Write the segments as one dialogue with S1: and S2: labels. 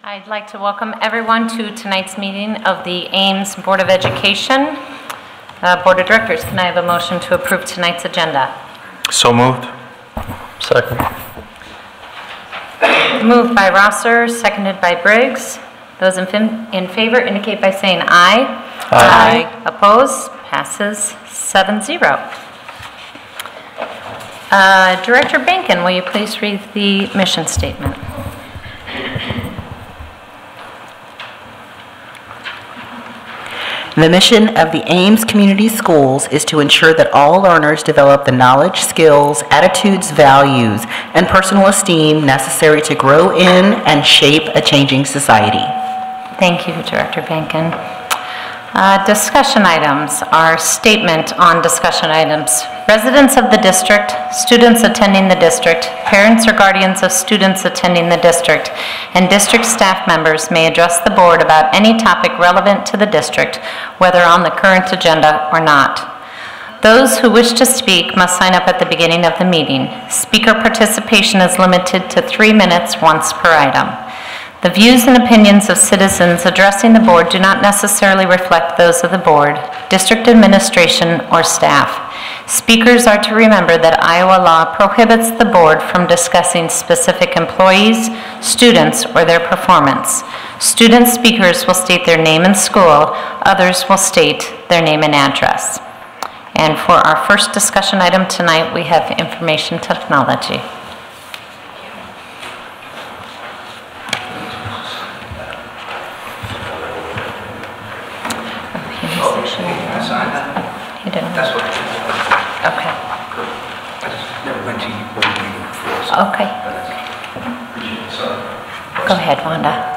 S1: I'd like to welcome everyone to tonight's meeting of the Ames Board of Education. Board of Directors, can I have a motion to approve tonight's agenda?
S2: So moved. Second.
S1: Moved by Rosser, seconded by Briggs. Those in favor indicate by saying aye.
S2: Aye.
S1: Opposed? Passes 7-0. Director Bankin, will you please read the mission statement?
S3: The mission of the Ames Community Schools is to ensure that all learners develop the knowledge, skills, attitudes, values, and personal esteem necessary to grow in and shape a changing society. Thank you, Director Bankin.
S1: Discussion items. Our statement on discussion items. Residents of the district, students attending the district, parents or guardians of students attending the district, and district staff members may address the board about any topic relevant to the district, whether on the current agenda or not. Those who wish to speak must sign up at the beginning of the meeting. Speaker participation is limited to 3 minutes once per item. The views and opinions of citizens addressing the board do not necessarily reflect those of the board, district administration, or staff. Speakers are to remember that Iowa law prohibits the board from discussing specific employees, students, or their performance. Student speakers will state their name and school, others will state their name and address. And for our first discussion item tonight, we have information technology. You didn't?
S4: That's what.
S1: Okay.
S4: I just never went to your board meeting before. So
S1: Okay.
S4: appreciate it. Sorry.
S1: Go ahead, Wanda.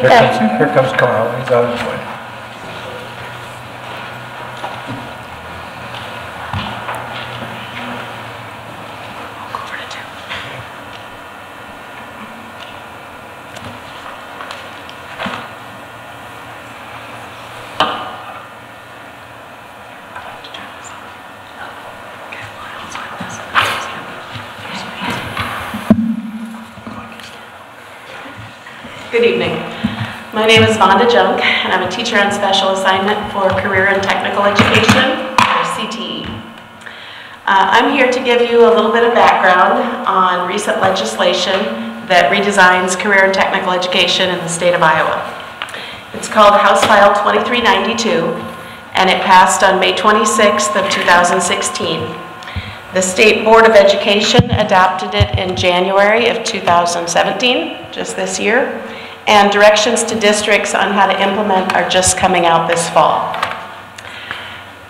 S1: Thank you.
S4: Here comes Carl. He's on his way.
S5: Good evening. My name is Vonda Junk, and I'm a teacher on special assignment for Career and Technical Education, or CTE. I'm here to give you a little bit of background on recent legislation that redesigns career and technical education in the state of Iowa. It's called House File 2392, and it passed on May 26th of 2016. The State Board of Education adopted it in January of 2017, just this year, and directions to districts on how to implement are just coming out this fall.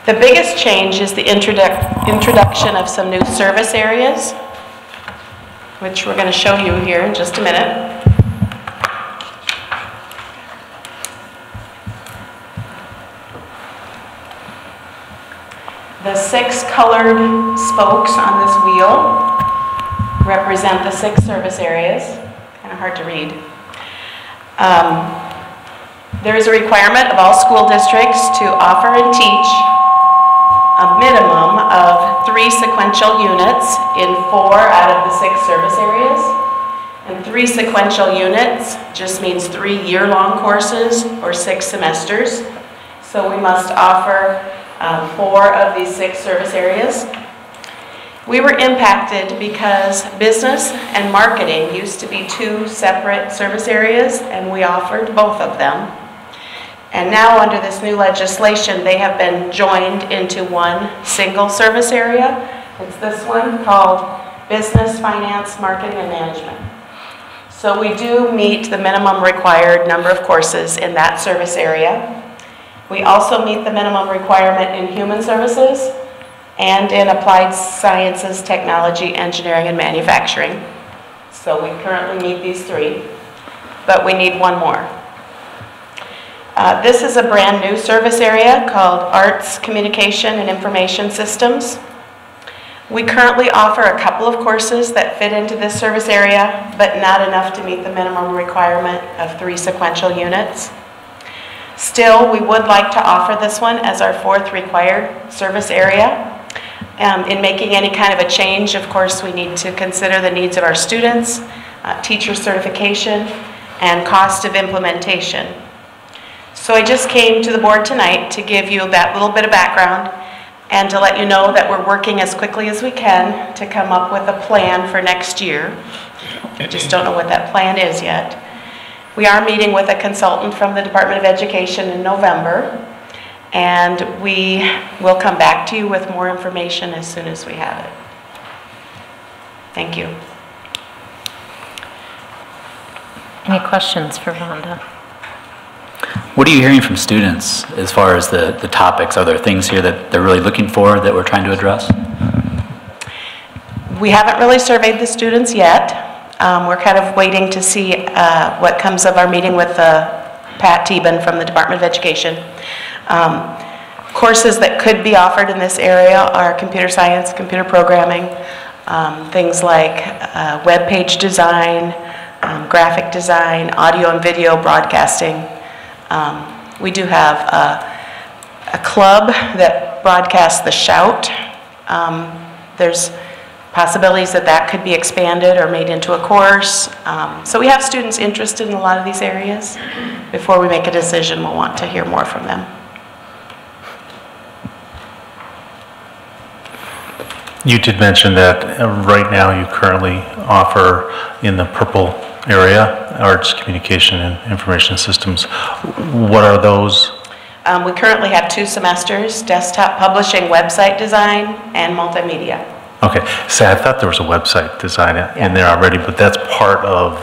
S5: The biggest change is the introduction of some new service areas, which we're going to show you here in just a minute. The 6 colored spokes on this wheel represent the 6 service areas. Kind of hard to read. There is a requirement of all school districts to offer and teach a minimum of 3 sequential units in 4 out of the 6 service areas. And 3 sequential units just means 3 year-long courses or 6 semesters. So we must offer 4 of these 6 service areas. We were impacted because business and marketing used to be 2 separate service areas, and we offered both of them. And now under this new legislation, they have been joined into 1 single service area. It's this one called Business, Finance, Marketing, and Management. So we do meet the minimum required number of courses in that service area. We also meet the minimum requirement in human services and in applied sciences, technology, engineering, and manufacturing. So we currently meet these 3, but we need 1 more. This is a brand new service area called Arts, Communication, and Information Systems. We currently offer a couple of courses that fit into this service area, but not enough to meet the minimum requirement of 3 sequential units. Still, we would like to offer this one as our 4th required service area. In making any kind of a change, of course, we need to consider the needs of our students, teacher certification, and cost of implementation. So I just came to the board tonight to give you that little bit of background and to let you know that we're working as quickly as we can to come up with a plan for next year. I just don't know what that plan is yet. We are meeting with a consultant from the Department of Education in November, and we will come back to you with more information as soon as we have it. Thank you.
S1: Any questions for Vonda?
S6: What are you hearing from students as far as the topics? Are there things here that they're really looking for that we're trying to address?
S5: We haven't really surveyed the students yet. We're kind of waiting to see what comes of our meeting with Pat Teben from the Department of Education. Courses that could be offered in this area are computer science, computer programming, things like web page design, graphic design, audio and video broadcasting. We do have a club that broadcasts the Shout. There's possibilities that that could be expanded or made into a course. So we have students interested in a lot of these areas. Before we make a decision, we'll want to hear more from them.
S2: You did mention that right now you currently offer in the purple area, arts, communication, and information systems. What are those?
S5: We currently have 2 semesters, desktop publishing, website design, and multimedia.
S2: Okay, so I thought there was a website design in there already, but that's part of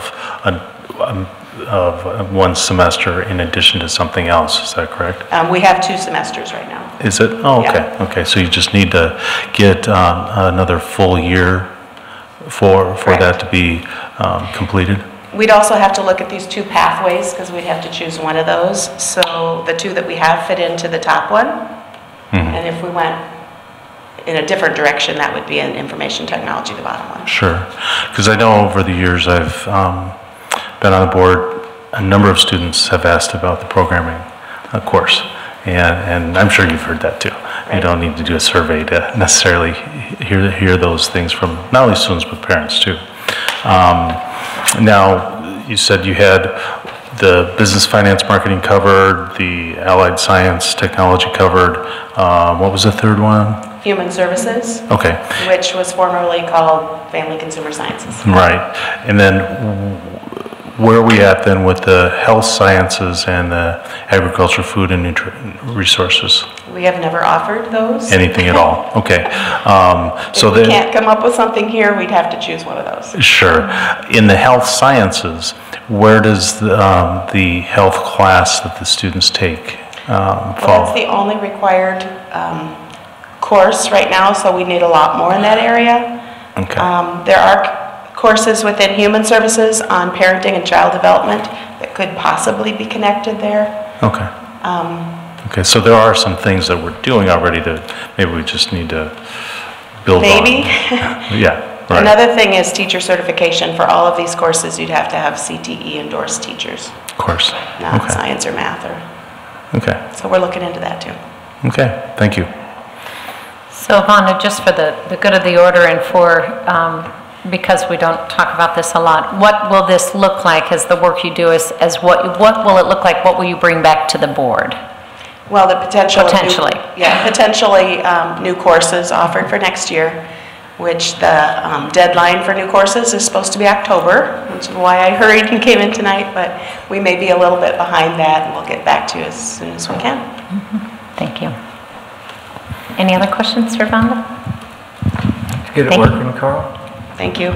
S2: one semester in addition to something else, is that correct?
S5: We have 2 semesters right now.
S2: Is it? Oh, okay.
S5: Yeah.
S2: Okay, so you just need to get another full year for that to be completed?
S5: We'd also have to look at these 2 pathways because we'd have to choose one of those. So the 2 that we have fit into the top one. Mm-hmm. And if we went in a different direction, that would be in information technology, the bottom one.
S2: Sure. Because I know over the years I've been on the board, a number of students have asked about the programming course. And I'm sure you've heard that too. Right. You don't need to do a survey to necessarily hear those things from not only students but parents too. Now, you said you had the business, finance, marketing covered, the allied science, technology covered. What was the third one?
S5: Human services. Okay. Which was formerly called family consumer sciences.
S2: Right. And then where are we at then with the health sciences and the agriculture, food, and resources?
S5: We have never offered those.
S2: Anything at all? Okay.
S5: So if we can't come up with something here, we'd have to choose one of those.
S2: Sure. In the health sciences, where does the health class that the students take fall?
S5: Well, that's the only required course right now, so we need a lot more in that area.
S2: Okay.
S5: There are courses within human services on parenting and child development that could possibly be connected there.
S2: Okay. Okay, so there are some things that we're doing already that maybe we just need to build
S5: maybe.
S2: on. Yeah, right.
S5: Another thing is teacher certification. For all of these courses, you'd have to have CTE endorsed teachers.
S2: Of course.
S5: Not science or math or.
S2: Okay.
S5: So we're looking into that too.
S2: Okay, thank you.
S1: So Vonda, just for the good of the order and for because we don't talk about this a lot, what will this look like as the work you do? As what will it look like? What will you bring back to the board?
S5: Well, the potential
S1: potentially
S5: new courses offered for next year, which the deadline for new courses is supposed to be October, which is why I hurried and came in tonight, but we may be a little bit behind that, and we'll get back to you as soon as we can.
S1: Mm-hmm. Thank you. Any other questions for Vonda?
S4: Get it working, Carl?
S5: Thank you.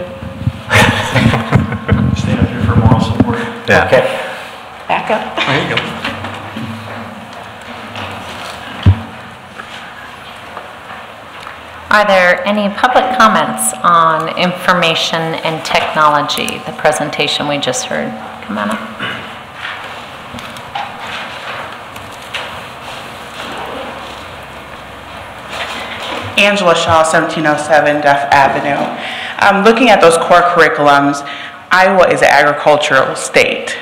S4: Stand up here for moral support.
S2: Yeah.
S4: Okay.
S5: Back up.
S4: There you go.
S1: Are there any public comments on information and technology, the presentation we just heard? Come on up.
S7: Angela Shaw, 1707 Duff Avenue. Looking at those core curriculums, Iowa is an agricultural state.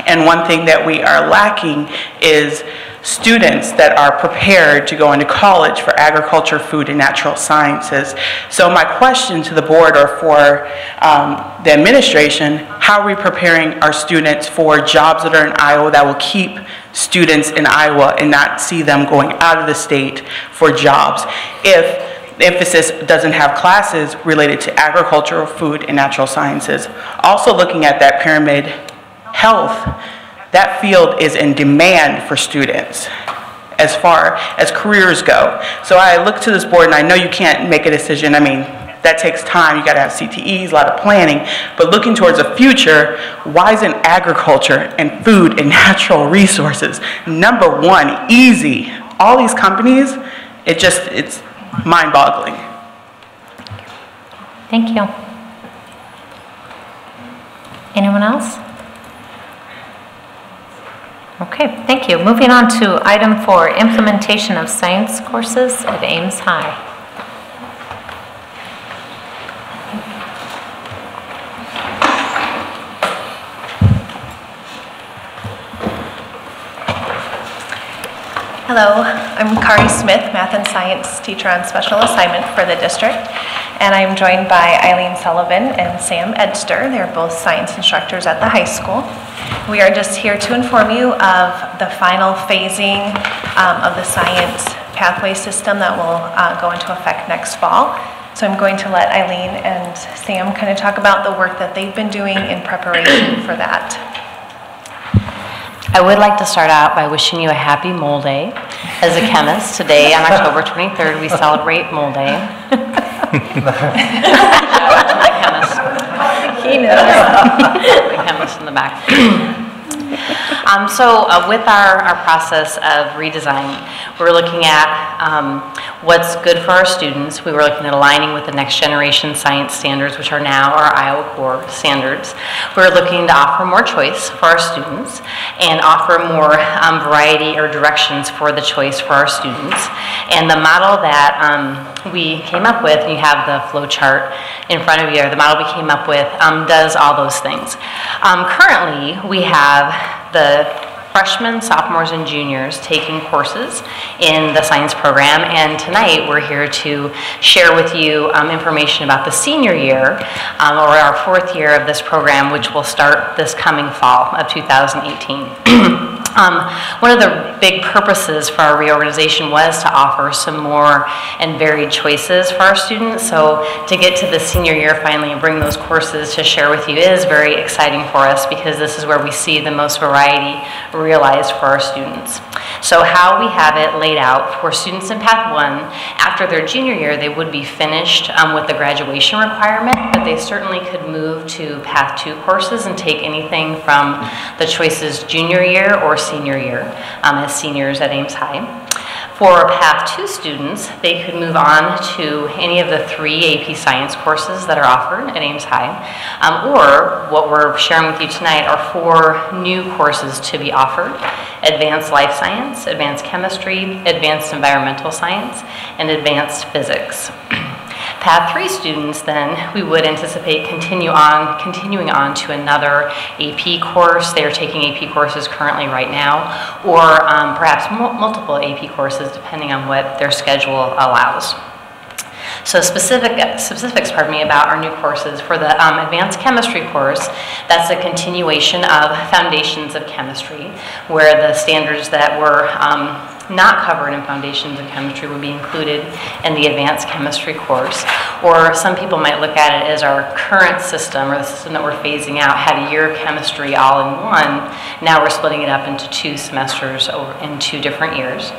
S7: And one thing that we are lacking is students that are prepared to go into college for agriculture, food, and natural sciences. So my question to the board or for the administration, how are we preparing our students for jobs that are in Iowa that will keep students in Iowa and not see them going out of the state for jobs if the emphasis doesn't have classes related to agricultural, food, and natural sciences? Also looking at that pyramid, health, that field is in demand for students as far as careers go. So I look to this board, and I know you can't make a decision. I mean, that takes time. You got to have CTEs, a lot of planning. But looking towards the future, why isn't agriculture and food and natural resources number one, easy? All these companies, it's mind-boggling.
S1: Thank you. Anyone else? Okay, thank you. Moving on to item 4, implementation of science courses at Ames High.
S8: Hello, I'm Kari Smith, math and science teacher on special assignment for the district, and I'm joined by Eileen Sullivan and Sam Edster. They're both science instructors at the high school. We are just here to inform you of the final phasing of the science pathway system that will go into effect next fall. So I'm going to let Eileen and Sam kind of talk about the work that they've been doing in preparation for that.
S9: I would like to start out by wishing you a happy Mole Day. As a chemist, today on October 23rd, we celebrate Mole Day. He knows. The chemist in the back. With our process of redesign, we're looking at what's good for our students. We were looking at aligning with the next generation science standards, which are now our Iowa core standards. We're looking to offer more choice for our students and offer more variety or directions for the choice for our students. And the model that we came up with, you have the flow chart in front of you, the model we came up with does all those things. Currently, we have the freshmen, sophomores, and juniors taking courses in the science program, and tonight we're here to share with you information about the senior year, or our 4th year of this program, which will start this coming fall of 2018. One of the big purposes for our reorganization was to offer some more and varied choices for our students. So to get to the senior year finally and bring those courses to share with you is very exciting for us, because this is where we see the most variety realized for our students. So how we have it laid out for students in Path 1, after their junior year, they would be finished with the graduation requirement, but they certainly could move to Path 2 courses and take anything from the choices junior year or senior year as seniors at Ames High. For Path 2 students, they could move on to any of the 3 AP Science courses that are offered at Ames High, or what we're sharing with you tonight are 4 new courses to be offered: Advanced Life Science, Advanced Chemistry, Advanced Environmental Science, and Advanced Physics. Path 3 students, then, we would anticipate continuing on to another AP course. They are taking AP courses currently right now, or perhaps multiple AP courses depending on what their schedule allows. So specifics, about our new courses. For the Advanced Chemistry course, that's a continuation of Foundations of Chemistry, where the standards that were not covered in Foundations of Chemistry would be included in the Advanced Chemistry course. Or some people might look at it as our current system, or the system that we're phasing out, had a year of chemistry all in one. Now we're splitting it up into 2 semesters in 2 different years.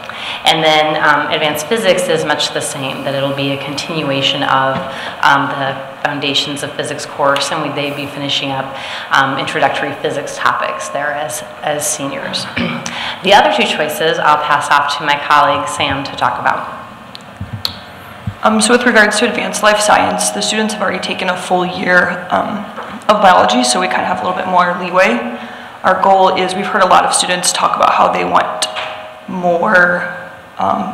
S9: And then Advanced Physics is much the same, that it'll be a continuation of the Foundations of Physics course, and they'd be finishing up introductory physics topics there as seniors. The other 2 choices I'll pass off to my colleague Sam to talk about.
S10: So with regards to Advanced Life Science, the students have already taken a full year of biology, so we kind of have a little bit more leeway. Our goal is, we've heard a lot of students talk about how they want more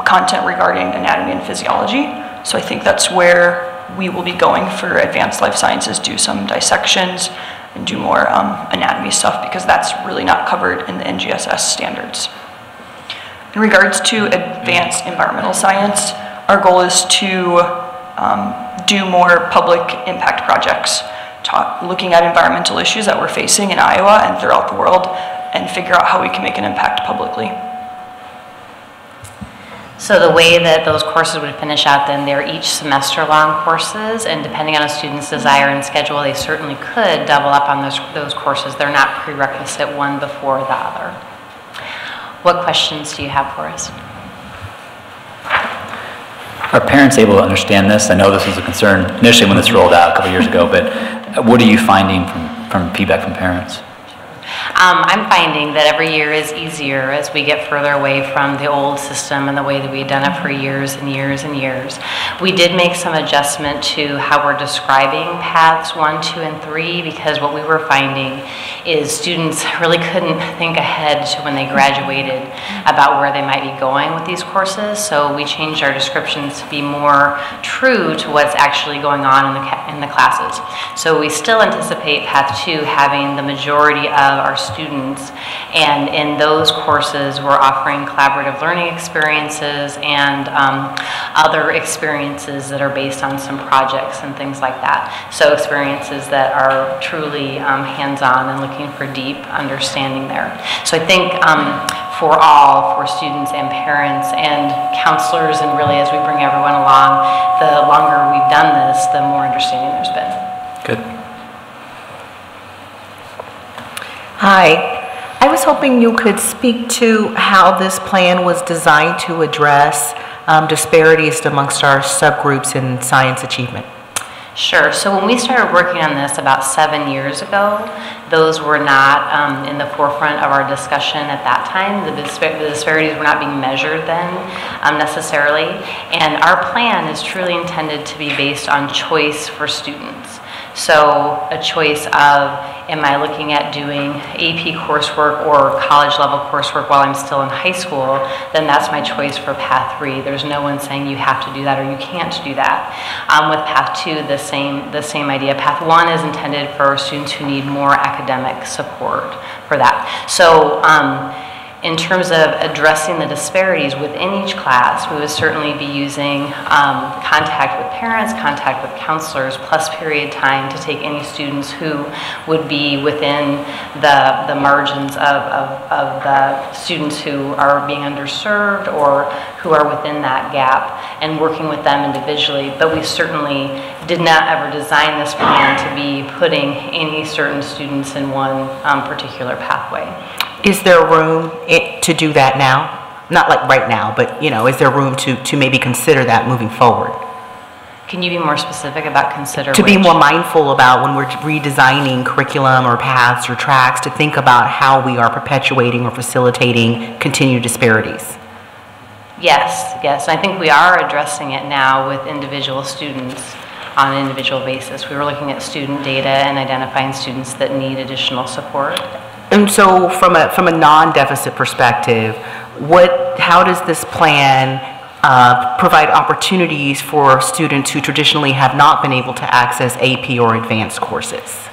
S10: content regarding anatomy and physiology. So I think that's where we will be going for advanced life sciences, do some dissections and do more anatomy stuff, because that's really not covered in the NGSS standards. In regards to advanced environmental science, our goal is to do more public impact projects, looking at environmental issues that we're facing in Iowa and throughout the world, and figure out how we can make an impact publicly.
S9: So the way that those courses would finish out, then they're each semester-long courses, and depending on a student's desire and schedule, they certainly could double up on those courses. They're not prerequisite one before the other. What questions do you have for us?
S6: Are parents able to understand this? I know this was a concern initially when this rolled out a couple years ago, but what are you finding from feedback from parents?
S9: I'm finding that every year is easier as we get further away from the old system and the way that we've done it for years and years and years. We did make some adjustment to how we're describing paths 1, 2, and 3, because what we were finding is students really couldn't think ahead to when they graduated about where they might be going with these courses. So we changed our descriptions to be more true to what's actually going on in the classes. So we still anticipate path 2 having the majority of our students, and in those courses we're offering collaborative learning experiences and other experiences that are based on some projects and things like that. So experiences that are truly hands-on and looking for deep understanding there. So I think for students and parents and counselors, and really as we bring everyone along, the longer we've done this, the more understanding there's been.
S6: Good.
S3: Hi. I was hoping you could speak to how this plan was designed to address disparities amongst our subgroups in science achievement.
S9: Sure. So when we started working on this about 7 years ago, those were not in the forefront of our discussion at that time. The disparities were not being measured then necessarily. And our plan is truly intended to be based on choice for students. So a choice of, am I looking at doing AP coursework or college level coursework while I'm still in high school, then that's my choice for path 3. There's no one saying you have to do that or you can't do that. With path 2, the same idea. Path 1 is intended for students who need more academic support for that. So in terms of addressing the disparities within each class, we would certainly be using contact with parents, contact with counselors, plus period time to take any students who would be within the margins of the students who are being underserved or who are within that gap, and working with them individually. But we certainly did not ever design this plan to be putting any certain students in one particular pathway.
S3: Is there room to do that now? Not like right now, but is there room to maybe consider that moving forward?
S9: Can you be more specific about consider?
S3: To be more mindful about when we're redesigning curriculum or paths or tracks, to think about how we are perpetuating or facilitating continued disparities.
S9: Yes. I think we are addressing it now with individual students on an individual basis. We were looking at student data and identifying students that need additional support.
S3: And so from a non-deficit perspective, how does this plan provide opportunities for students who traditionally have not been able to access AP or advanced courses?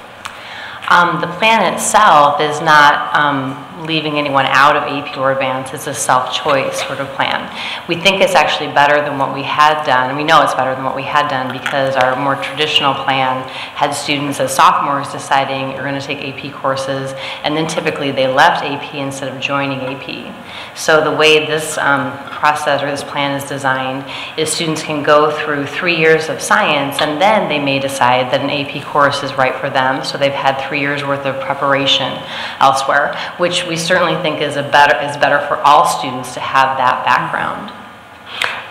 S9: The plan itself is not leaving anyone out of AP or advanced. It's a self-choice sort of plan. We think it's actually better than what we had done, and we know it's better than what we had done because our more traditional plan had students as sophomores deciding you're going to take AP courses, and then typically they left AP instead of joining AP. So the way this process or this plan is designed is students can go through 3 years of science, and then they may decide that an AP course is right for them, so they've had 3 years worth of preparation elsewhere, which we certainly think is better for all students to have that background.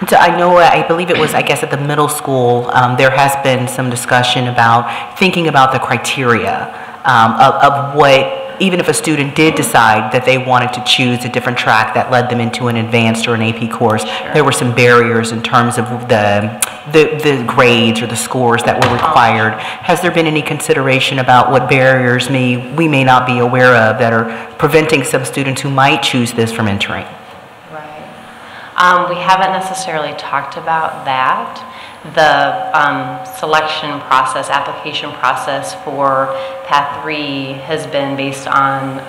S3: So I believe it was, at the middle school, there has been some discussion about thinking about the criteria of what, even if a student did decide that they wanted to choose a different track that led them into an advanced or an AP course, sure, there were some barriers in terms of the grades or the scores that were required. Has there been any consideration about what barriers we may not be aware of that are preventing some students who might choose this from entering?
S9: Right. We haven't necessarily talked about that. The selection process, application process for Path 3 has been based on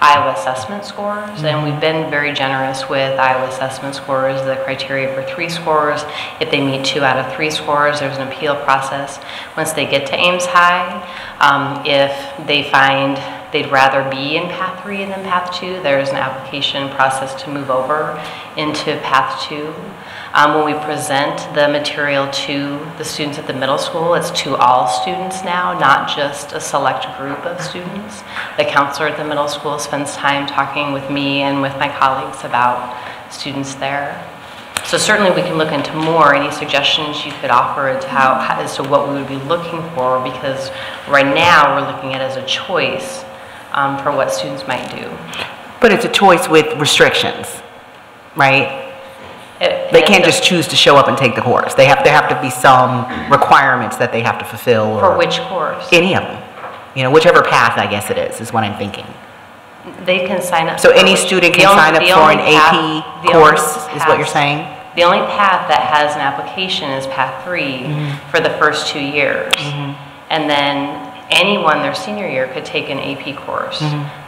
S9: Iowa assessment scores, and we've been very generous with Iowa assessment scores. The criteria for 3 scores, if they meet 2 out of 3 scores, there's an appeal process. Once they get to Ames High, if they find they'd rather be in Path 3 than Path 2, there's an application process to move over into Path 2. When we present the material to the students at the middle school, it's to all students now, not just a select group of students. The counselor at the middle school spends time talking with me and with my colleagues about students there. So certainly we can look into more, any suggestions you could offer as to what we would be looking for, because right now we're looking at it as a choice for what students might do.
S3: But it's a choice with restrictions, right? They can't just choose to show up and take the course. There have to be some requirements that they have to fulfill.
S9: For which course?
S3: Any of them. You know, whichever path, I guess it is what I'm thinking.
S9: They can sign up.
S3: So any student can sign up for an AP course, is what you're saying?
S9: The only path that has an application is Path 3 for the first 2 years. And then anyone their senior year could take an AP course.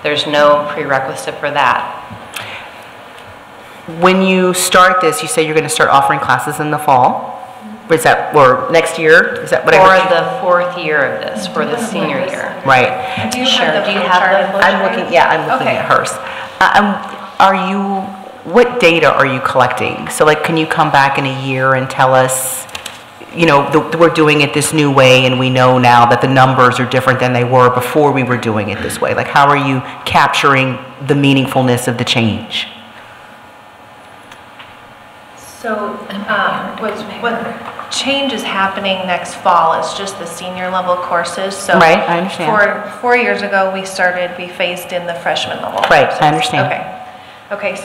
S9: There's no prerequisite for that.
S3: When you start this, you say you're going to start offering classes in the fall? Or next year? Is that whatever?
S9: For the 4th year of this, for the senior year.
S3: Right.
S8: Do you have the
S3: I'm looking at hers. What data are you collecting? So like, can you come back in a year and tell us, you know, we're doing it this new way and we know now that the numbers are different than they were before we were doing it this way? Like, how are you capturing the meaningfulness of the change?
S8: So what change is happening next fall is just the senior level courses. So
S3: right, I understand.
S8: 4 years ago we phased in the freshman level
S3: right,
S8: courses.
S3: I understand.
S8: Okay,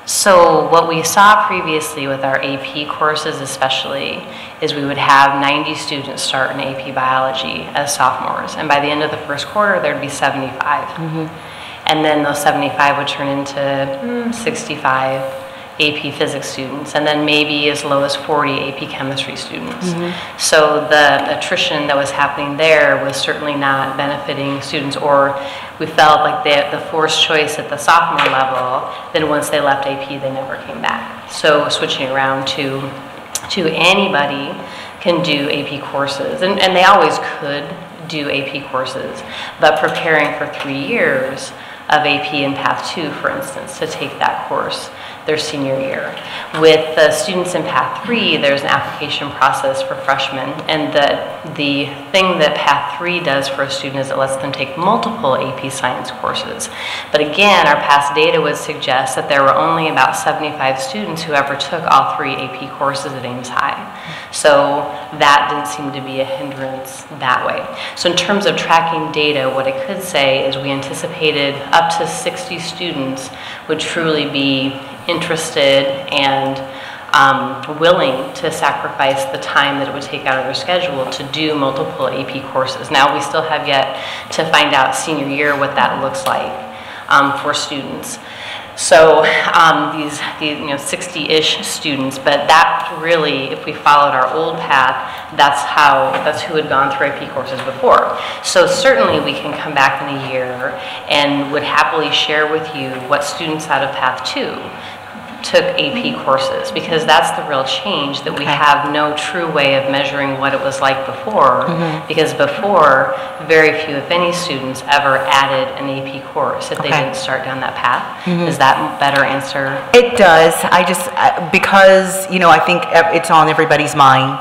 S9: so what we saw previously with our AP courses especially is we would have 90 students start in AP biology as sophomores, and by the end of the first quarter there'd be 75. And then those 75 would turn into 65 AP physics students, and then maybe as low as 40 AP chemistry students. So the attrition that was happening there was certainly not benefiting students, or we felt like the forced choice at the sophomore level, then once they left AP, they never came back. So switching around to anybody can do AP courses, and they always could do AP courses, but preparing for 3 years of AP in Path 2, for instance, to take that course their senior year. With the students in Path 3, there's an application process for freshmen, and the thing that Path 3 does for a student is it lets them take multiple AP science courses. But again, our past data would suggest that there were only about 75 students who ever took all 3 AP courses at Ames High. So that didn't seem to be a hindrance that way. So in terms of tracking data, what I could say is we anticipated up to 60 students would truly be interested and willing to sacrifice the time that it would take out of their schedule to do multiple AP courses. Now, we still have yet to find out senior year what that looks like for students. So these 60-ish students, but that really, if we followed our old path, that's who had gone through AP courses before. So certainly we can come back in a year and would happily share with you what students out of Path 2 took AP courses, because that's the real change, that we have no true way of measuring what it was like before, because before, very few, if any, students ever added an AP course if they didn't start down that path. Does that better answer?
S3: It does. Because, I think it's on everybody's mind,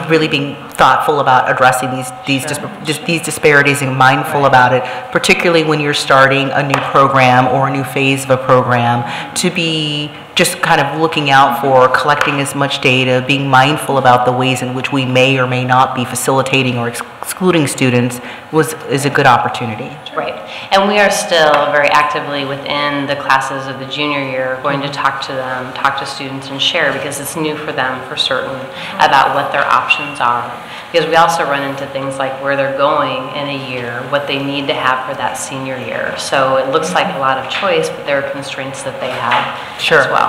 S3: really being thoughtful about addressing these disparities and mindful about it, particularly when you're starting a new program or a new phase of a program, to be just kind of looking out for collecting as much data, being mindful about the ways in which we may or may not be facilitating or excluding students is a good opportunity.
S9: Right. And we are still very actively within the classes of the junior year going to talk to them, talk to students and share, because it's new for them for certain about what their options are. Because we also run into things like where they're going in a year, what they need to have for that senior year. So it looks like a lot of choice, but there are constraints that they have as well.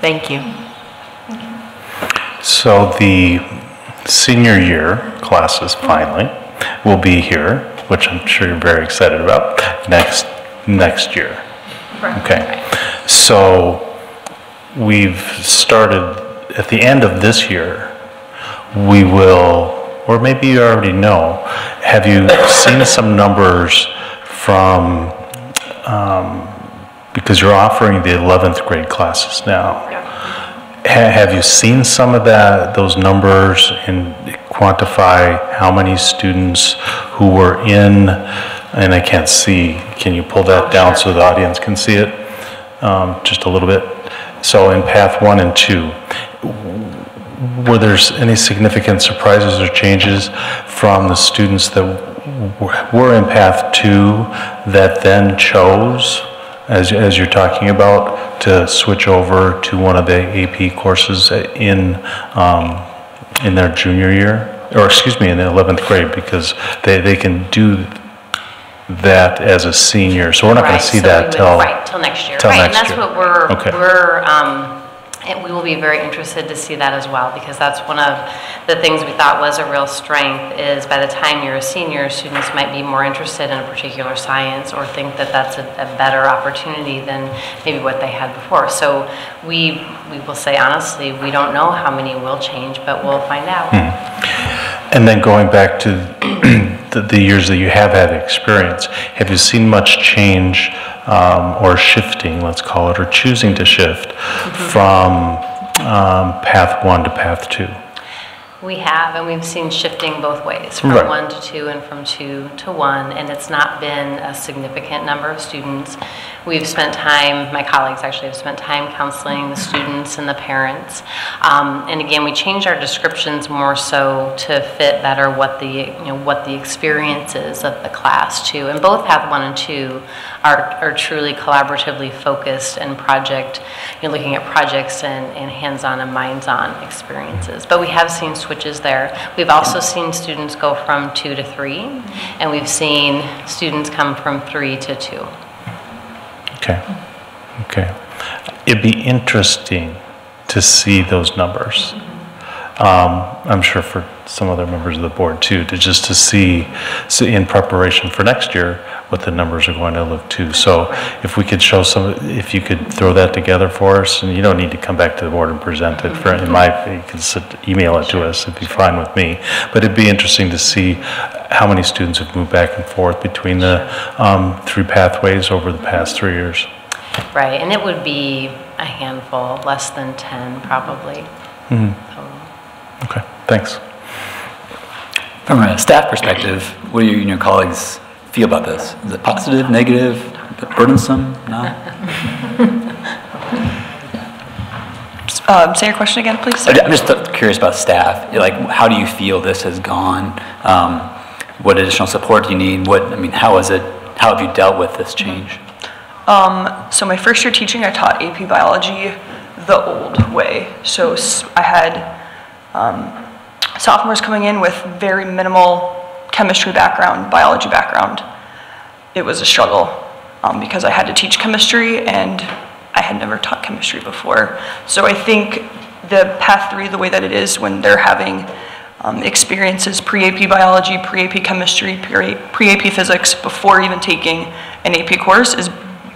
S3: Thank you.
S2: So the senior year classes finally will be here, which I'm sure you're very excited about, next year. Okay. So we've started at the end of this year, we will, or maybe you already know, have you seen some numbers from, because you're offering the 11th grade classes now. Have you seen some of those numbers, and quantify how many students who were in, and I can't see, can you pull that down so the audience can see it? Just a little bit. So in Path 1 and 2, were there any significant surprises or changes from the students that were in Path 2 that then chose, as you're talking about, to switch over to one of the AP courses in their junior year, or excuse me, in the 11th grade, because they can do that as a senior, so we're not going to see that till
S9: next year.
S2: Till
S9: right,
S2: next
S9: and that's
S2: year.
S9: what we're
S2: Okay.
S9: and we will be very interested to see that as well, because that's one of the things we thought was a real strength, is by the time you're a senior, students might be more interested in a particular science or think that that's a better opportunity than maybe what they had before. So we will say honestly, we don't know how many will change, but we'll find out.
S2: And then going back to the years that you have had experience, have you seen much change or shifting, let's call it, or choosing to shift from Path 1 to Path 2?
S9: We have, and we've seen shifting both ways, from
S2: Right.
S9: 1 to 2 and from 2 to 1, and it's not been a significant number of students. We've spent time, my colleagues actually have spent time counseling the students and the parents. And again, we changed our descriptions more so to fit better what the experience is of the class too. And both Path 1 and 2 are truly collaboratively focused and looking at projects and hands-on and minds-on experiences. But we have seen switches there. We've also seen students go from 2 to 3, and we've seen students come from 3 to 2.
S2: Okay. It'd be interesting to see those numbers. I'm sure for some other members of the board too, to see in preparation for next year what the numbers are going to look to. So if we could show if you could throw that together for us, and you don't need to come back to the board and present it. You can email it to us, it'd be fine with me. But it'd be interesting to see how many students have moved back and forth between the 3 pathways over the past 3 years.
S9: Right, and it would be a handful, less than 10 probably.
S2: Okay, thanks.
S6: From a staff perspective, what do you and your colleagues feel about this? Is it positive, negative, burdensome, no?
S10: Say your question again, please.
S6: I'm just curious about staff. Like, how do you feel this has gone? What additional support do you need? How have you dealt with this change?
S10: So my first year teaching, I taught AP Biology the old way. So I had sophomores coming in with very minimal chemistry background, biology background. It was a struggle because I had to teach chemistry and I had never taught chemistry before. So I think the Path 3, the way that it is when they're having experiences pre-AP biology, pre-AP chemistry, pre-AP physics before even taking an AP course is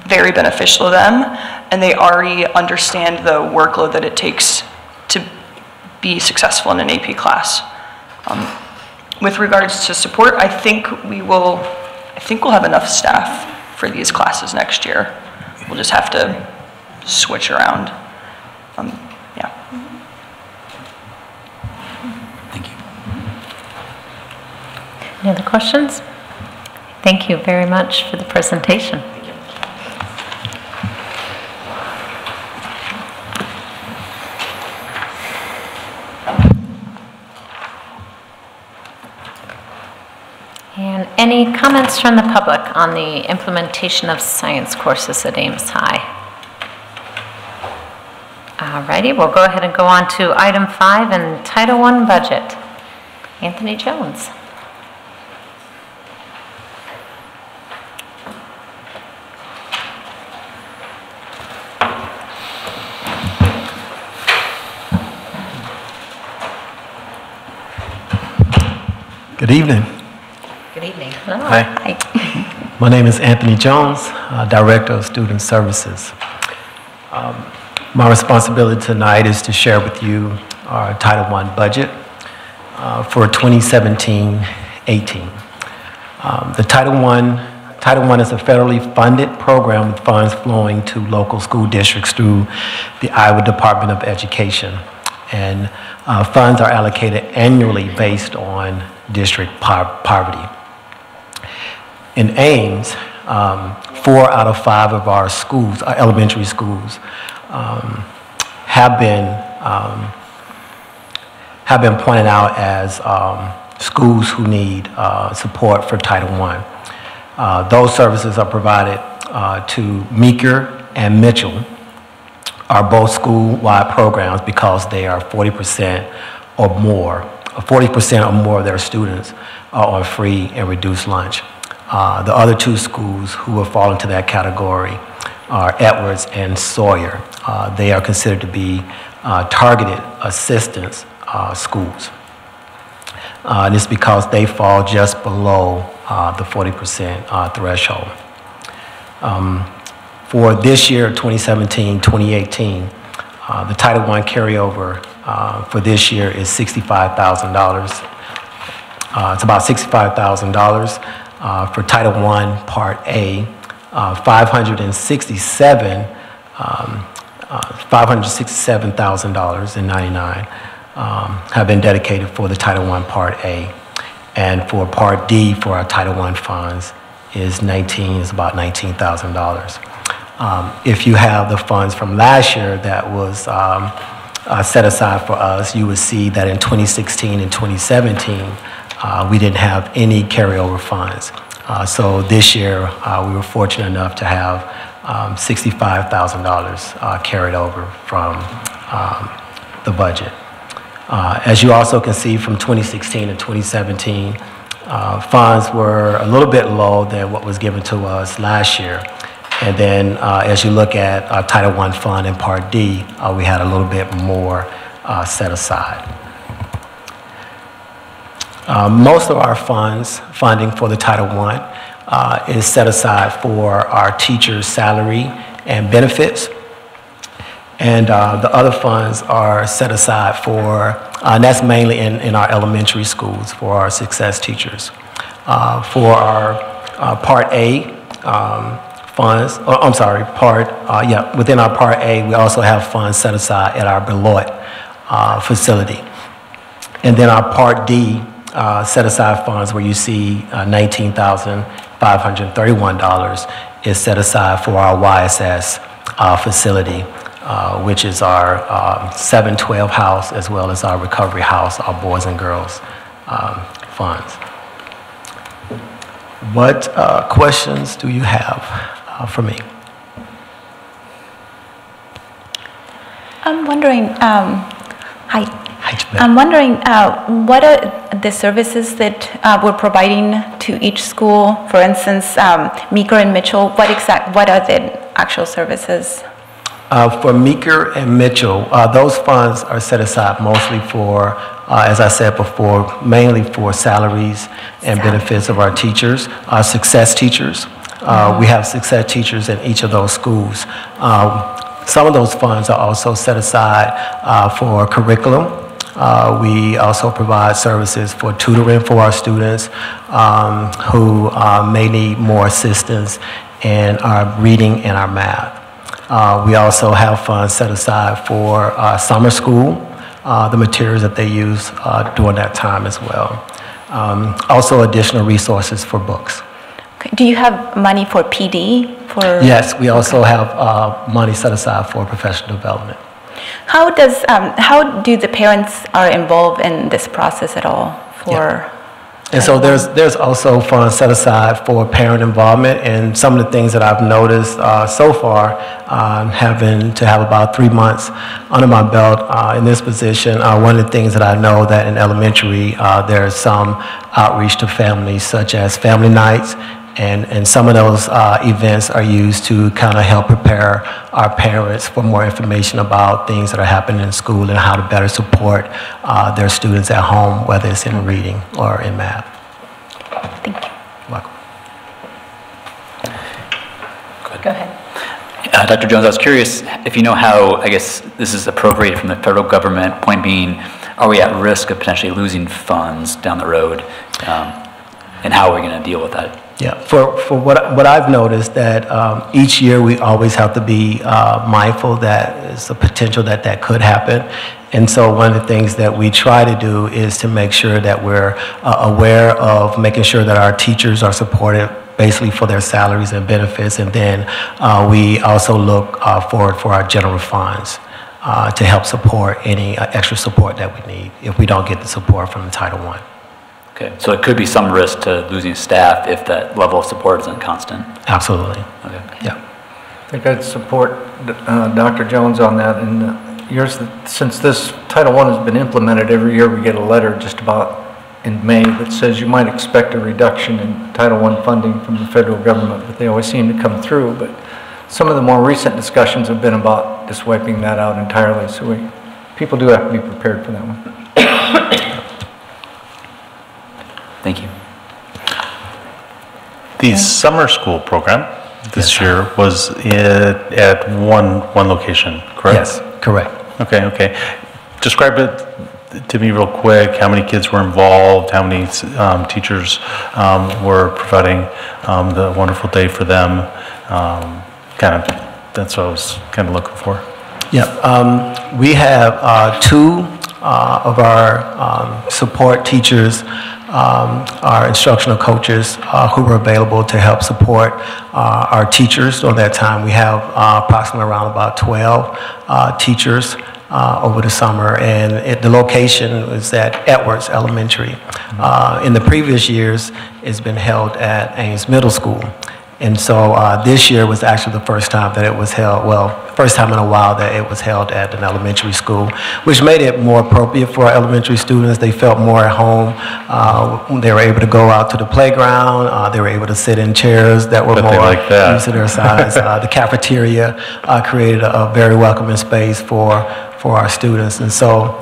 S10: very beneficial to them, and they already understand the workload that it takes to be successful in an AP class. With regards to support, I think we'll have enough staff for these classes next year. We'll just have to switch around. Yeah.
S6: Thank you.
S1: Any other questions? Thank you very much for the presentation. And any comments from the public on the implementation of science courses at Ames High? Alrighty, we'll go ahead and go on to item 5 and Title I budget. Anthony Jones.
S11: Good evening.
S3: Good evening.
S11: Hi. My name is Anthony Jones, Director of Student Services. My responsibility tonight is to share with you our Title I budget for 2017-18. The Title I is a federally funded program with funds flowing to local school districts through the Iowa Department of Education. And funds are allocated annually based on district poverty. In Ames, 4 out of 5 of our schools, our elementary schools, have been pointed out as schools who need support for Title I. Those services are provided to Meeker and Mitchell, are both school-wide programs because they are 40% or more of their students are on free and reduced lunch. The other 2 schools who will fall into that category are Edwards and Sawyer. They are considered to be targeted assistance schools. And it's because they fall just below the 40% threshold. For this year, 2017-2018, the Title I carriover for this year is $65,000. It's about $65,000. For Title I Part A, $567,099 have been dedicated for the Title I Part A. And for Part D, for our Title I funds, is about $19,000. If you have the funds from last year that was set aside for us, you would see that in 2016 and 2017, we didn't have any carryover funds. So this year, we were fortunate enough to have $65,000 carried over from the budget. As you also can see from 2016 and 2017, funds were a little bit low than what was given to us last year. And then as you look at our Title I fund in Part D, we had a little bit more set aside. Most of our funding for the Title I is set aside for our teachers' salary and benefits. And the other funds are set aside for, and that's mainly in our elementary schools for our success teachers. For our Part A funds, within our Part A, we also have funds set aside at our Beloit facility. And then our Part D set aside funds where you see $19,531 is set aside for our YSS facility, which is our 712 house as well as our recovery house, our boys and girls funds. What questions do you have for me?
S12: I'm wondering, I'm wondering what are the services that we're providing to each school? For instance, Meeker and Mitchell, what are the actual services?
S11: For Meeker and Mitchell, those funds are set aside mostly for, as I said before, mainly for salaries and benefits of our teachers, our success teachers. We have success teachers in each of those schools. Some of those funds are also set aside for curriculum. We also provide services for tutoring for our students who may need more assistance in our reading and our math. We also have funds set aside for summer school, the materials that they use during that time as well. Also additional resources for books.
S12: Okay. Do you have money for PD?
S11: Yes, we also have money set aside for professional development.
S12: How do the parents are involved in this process at all?
S11: And so there's also funds set aside for parent involvement, and some of the things that I've noticed so far, having to have about 3 months under my belt in this position, one of the things that I know that in elementary there's some outreach to families such as family nights, and some of those events are used to kind of help prepare our parents for more information about things that are happening in school and how to better support their students at home, whether it's in reading or in math.
S12: Thank you.
S11: Welcome.
S1: Go ahead.
S6: Dr. Jones, I was curious if you know how, I guess, this is appropriated from the federal government, point being, are we at risk of potentially losing funds down the road? And how are we going to deal with that?
S11: Yeah, for what I've noticed that each year we always have to be mindful that there's a potential that could happen. And so one of the things that we try to do is to make sure that we're aware of making sure that our teachers are supported basically for their salaries and benefits. And then we also look forward for our general funds to help support any extra support that we need if we don't get the support from the Title I.
S6: Okay, so it could be some risk to losing staff if that level of support isn't constant.
S11: Absolutely.
S6: Okay.
S11: Yeah.
S4: I think I'd support Dr. Jones on that. And since this Title I has been implemented, every year we get a letter just about in May that says you might expect a reduction in Title I funding from the federal government, but they always seem to come through. But some of the more recent discussions have been about just wiping that out entirely. So people do have to be prepared for that one.
S6: Thank you.
S2: The summer school program this year was at one location, correct?
S11: Yes, correct.
S2: Okay. Describe it to me real quick. How many kids were involved? How many teachers were providing the wonderful day for them? That's what I was kind of looking for.
S11: Yeah, we have two of our support teachers, our instructional coaches who were available to help support our teachers during that time. We have approximately around about 12 teachers over the summer, and the location was at Edwards Elementary. In the previous years, it's been held at Ames Middle School. And so this year was actually the first time that it was held, first time in a while that it was held at an elementary school, which made it more appropriate for our elementary students. They felt more at home. They were able to go out to the playground. They were able to sit in chairs that were more used to their size. The cafeteria created a very welcoming space for our students. And so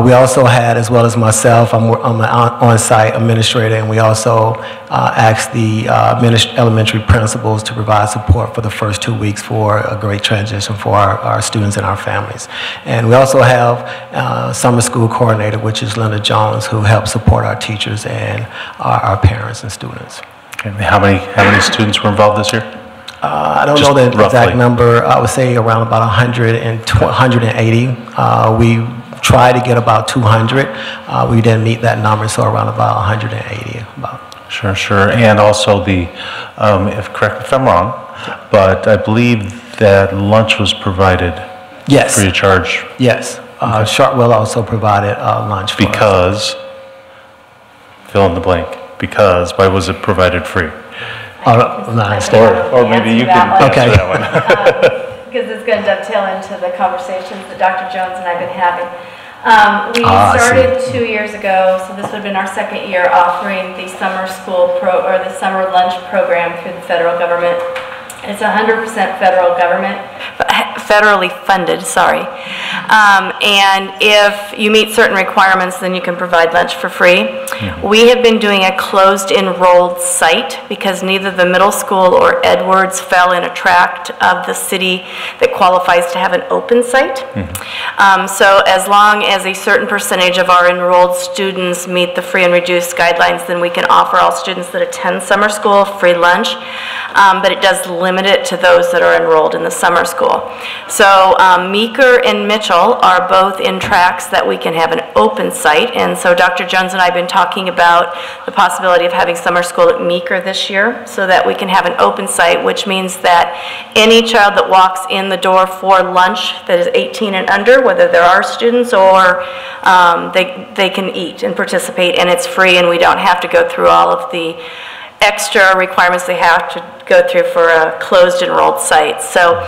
S11: we also had, as well as myself, I'm an on-site administrator, and we also asked the elementary principals to provide support for the first 2 weeks for a great transition for our students and our families. And we also have summer school coordinator, which is Linda Jones, who helps support our teachers and our parents and students.
S2: Okay. How many students were involved this year?
S11: I don't know the exact number. I would say around about 180. We tried to get about 200. We didn't meet that number, so around about 180.
S2: Sure. And also correct me if I'm wrong, but I believe that lunch was provided free of charge.
S11: Yes. Chartwell also provided lunch for
S2: us. Fill in the blank. Why was it provided free? Or maybe you can answer that one.
S13: Because it's going to dovetail into the conversations that Dr. Jones and I have been having. We started 2 years ago, so this would have been our second year offering the summer school or the summer lunch program through the federal government. It's 100% federally funded, sorry. And if you meet certain requirements, then you can provide lunch for free. Mm-hmm. We have been doing a closed enrolled site because neither the middle school or Edwards fell in a tract of the city that qualifies to have an open site. Mm-hmm. So as long as a certain percentage of our enrolled students meet the free and reduced guidelines, then we can offer all students that attend summer school free lunch. But it does limit it to those that are enrolled in the summer school. So Meeker and Mitchell are both in tracks that we can have an open site, and so Dr. Jones and I have been talking about the possibility of having summer school at Meeker this year so that we can have an open site, which means that any child that walks in the door for lunch that is 18 and under, whether they're our students or they can eat and participate, and it's free, and we don't have to go through all of the extra requirements they have to go through for a closed enrolled site. So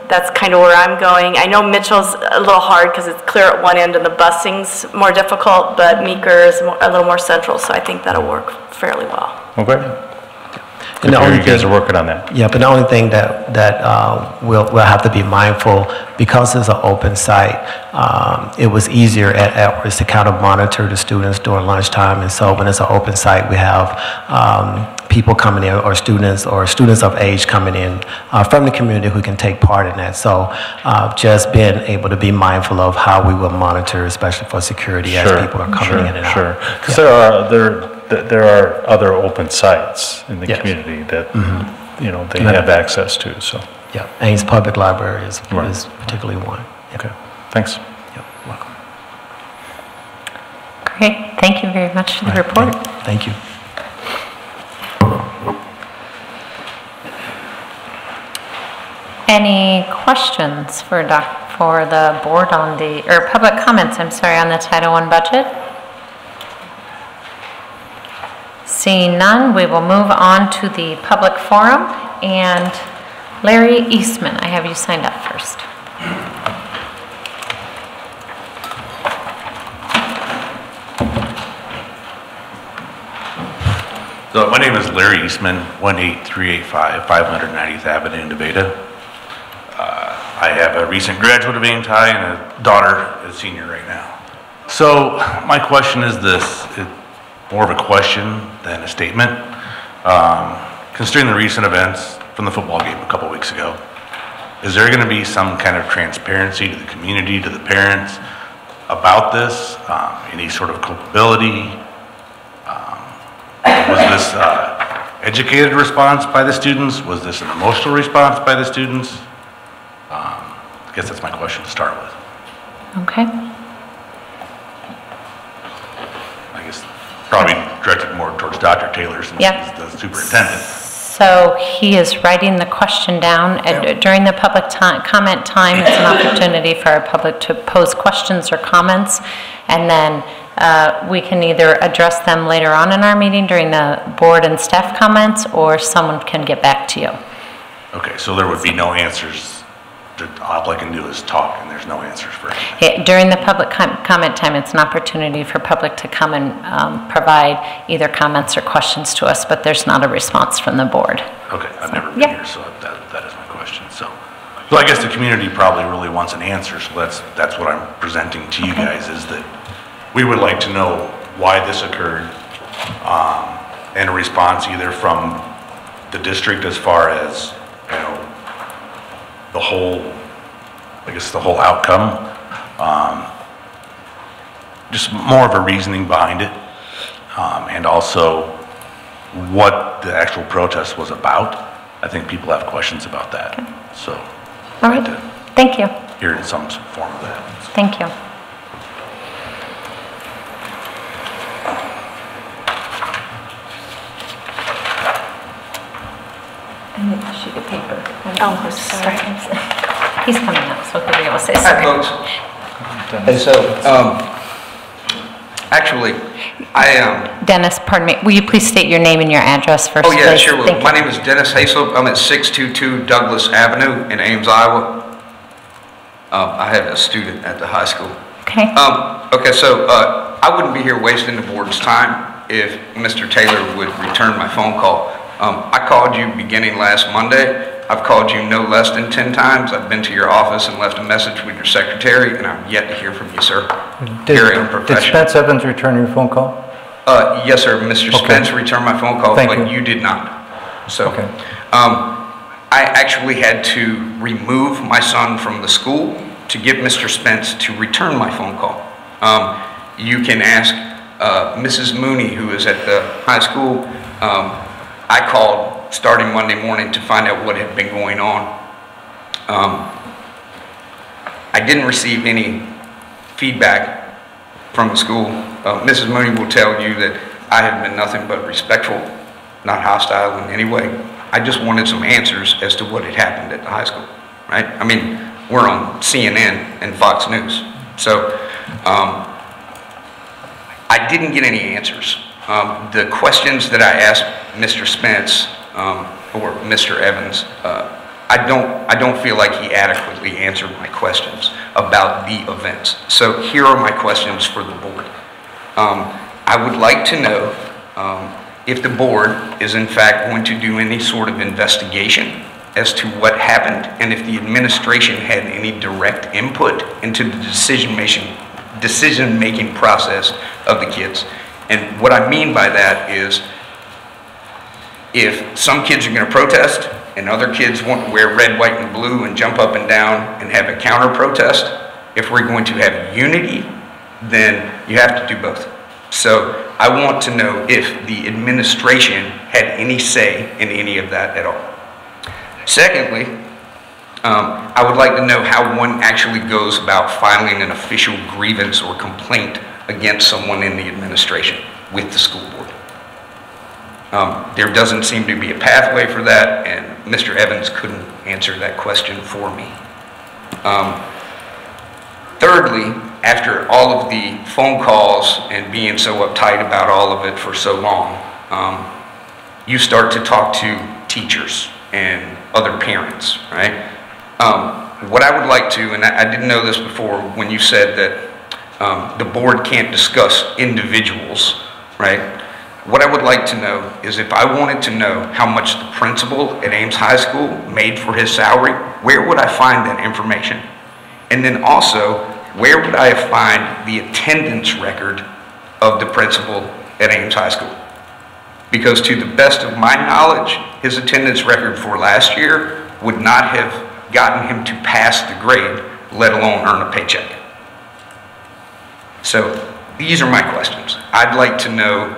S13: that's kind of where I'm going. I know Mitchell's a little hard because it's clear at one end and the busing's more difficult, but Meeker is a little more central, so I think that'll work fairly well.
S2: Okay.
S11: And the
S2: I hear
S11: only
S2: you guys
S11: thing-
S2: are working on that.
S11: Yeah, but the only thing that we'll have to be mindful, because it's an open site, it was easier at Edwards to kind of monitor the students during lunchtime. And so when it's an open site, we have people coming in, or students of age coming in from the community who can take part in that. So just being able to be mindful of how we will monitor, especially for security, as people are coming in and out.
S2: Sure, because there are other open sites in the community that, you know, they have access to, so.
S11: Yeah, Ames Public Library is particularly one.
S2: Okay, thanks.
S11: Yep, welcome.
S1: Great, thank you very much for the report.
S11: Thank you.
S1: Any questions for the board on or public comments, I'm sorry, on the Title I budget? Seeing none, we will move on to the public forum, and Larry Eastman, I have you signed up first.
S14: So my name is Larry Eastman, 18385 590th Avenue in Nevada. I have a recent graduate of Ames High and a daughter, a senior right now. So my question is this, more of a question than a statement. Considering the recent events from the football game a couple weeks ago, is there going to be some kind of transparency to the community, to the parents about this? Any sort of culpability? Was this educated response by the students? Was this an emotional response by the students? I guess that's my question to start with.
S1: Okay.
S14: I guess probably directed more towards Dr. Taylor since he's the superintendent.
S1: So he is writing the question down. During the public comment time, it's an opportunity for our public to pose questions or comments, and then we can either address them later on in our meeting during the board and staff comments, or someone can get back to you.
S14: Okay, so there would be no answers. All I can do is talk, and there's no answers for anything.
S1: During the public comment time, it's an opportunity for public to come and provide either comments or questions to us, but there's not a response from the board.
S14: Okay, I've never been here, so that is my question. So I guess the community probably really wants an answer, so that's what I'm presenting to you guys, is that we would like to know why this occurred, and a response either from the district as far as, you know, the whole outcome, just more of a reasoning behind it, and also what the actual protest was about. I think people have questions about that. Okay. So,
S1: all right, thank you.
S14: Hear in some form of that.
S1: Thank you. I need a sheet of paper. Oh, sorry. He's coming up, so he'll be able to say sorry.
S15: Hi, folks. And so, actually,
S1: Dennis, pardon me, will you please state your name and your address first?
S15: Oh, yeah,
S1: please?
S15: sure will. My name is Dennis Haslip. I'm at 622 Douglas Avenue in Ames, Iowa. I have a student at the high school.
S1: Okay.
S15: Okay, so I wouldn't be here wasting the board's time if Mr. Taylor would return my phone call. I called you beginning last Monday. I've called you no less than 10 times. I've been to your office and left a message with your secretary, and I'm yet to hear from you, sir. Very unprofessional.
S4: Did Spence Evans return your phone call?
S15: Yes, sir. Mr. Spence returned my phone call, but you did not. So, I actually had to remove my son from the school to get Mr. Spence to return my phone call. You can ask Mrs. Mooney, who is at the high school. I called starting Monday morning to find out what had been going on. I didn't receive any feedback from the school. Mrs. Mooney will tell you that I have been nothing but respectful, not hostile in any way. I just wanted some answers as to what had happened at the high school, right? I mean, we're on CNN and Fox News. So I didn't get any answers. The questions that I asked Mr. Spence or Mr. Evans, I don't feel like he adequately answered my questions about the events. So here are my questions for the board. I would like to know if the board is in fact going to do any sort of investigation as to what happened, and if the administration had any direct input into the decision-making process of the kids. And what I mean by that is, if some kids are going to protest and other kids want to wear red, white, and blue and jump up and down and have a counter protest, if we're going to have unity, then you have to do both. So I want to know if the administration had any say in any of that at all. Secondly, I would like to know how one actually goes about filing an official grievance or complaint against someone in the administration with the school board. There doesn't seem to be a pathway for that, and Mr. Evans couldn't answer that question for me. Thirdly, after all of the phone calls and being so uptight about all of it for so long, you start to talk to teachers and other parents, right? What I would like to, and I didn't know this before when you said that the board can't discuss individuals, right? What I would like to know is, if I wanted to know how much the principal at Ames High School made for his salary, where would I find that information? And then also, where would I find the attendance record of the principal at Ames High School? Because to the best of my knowledge, his attendance record for last year would not have gotten him to pass the grade, let alone earn a paycheck. So these are my questions. I'd like to know,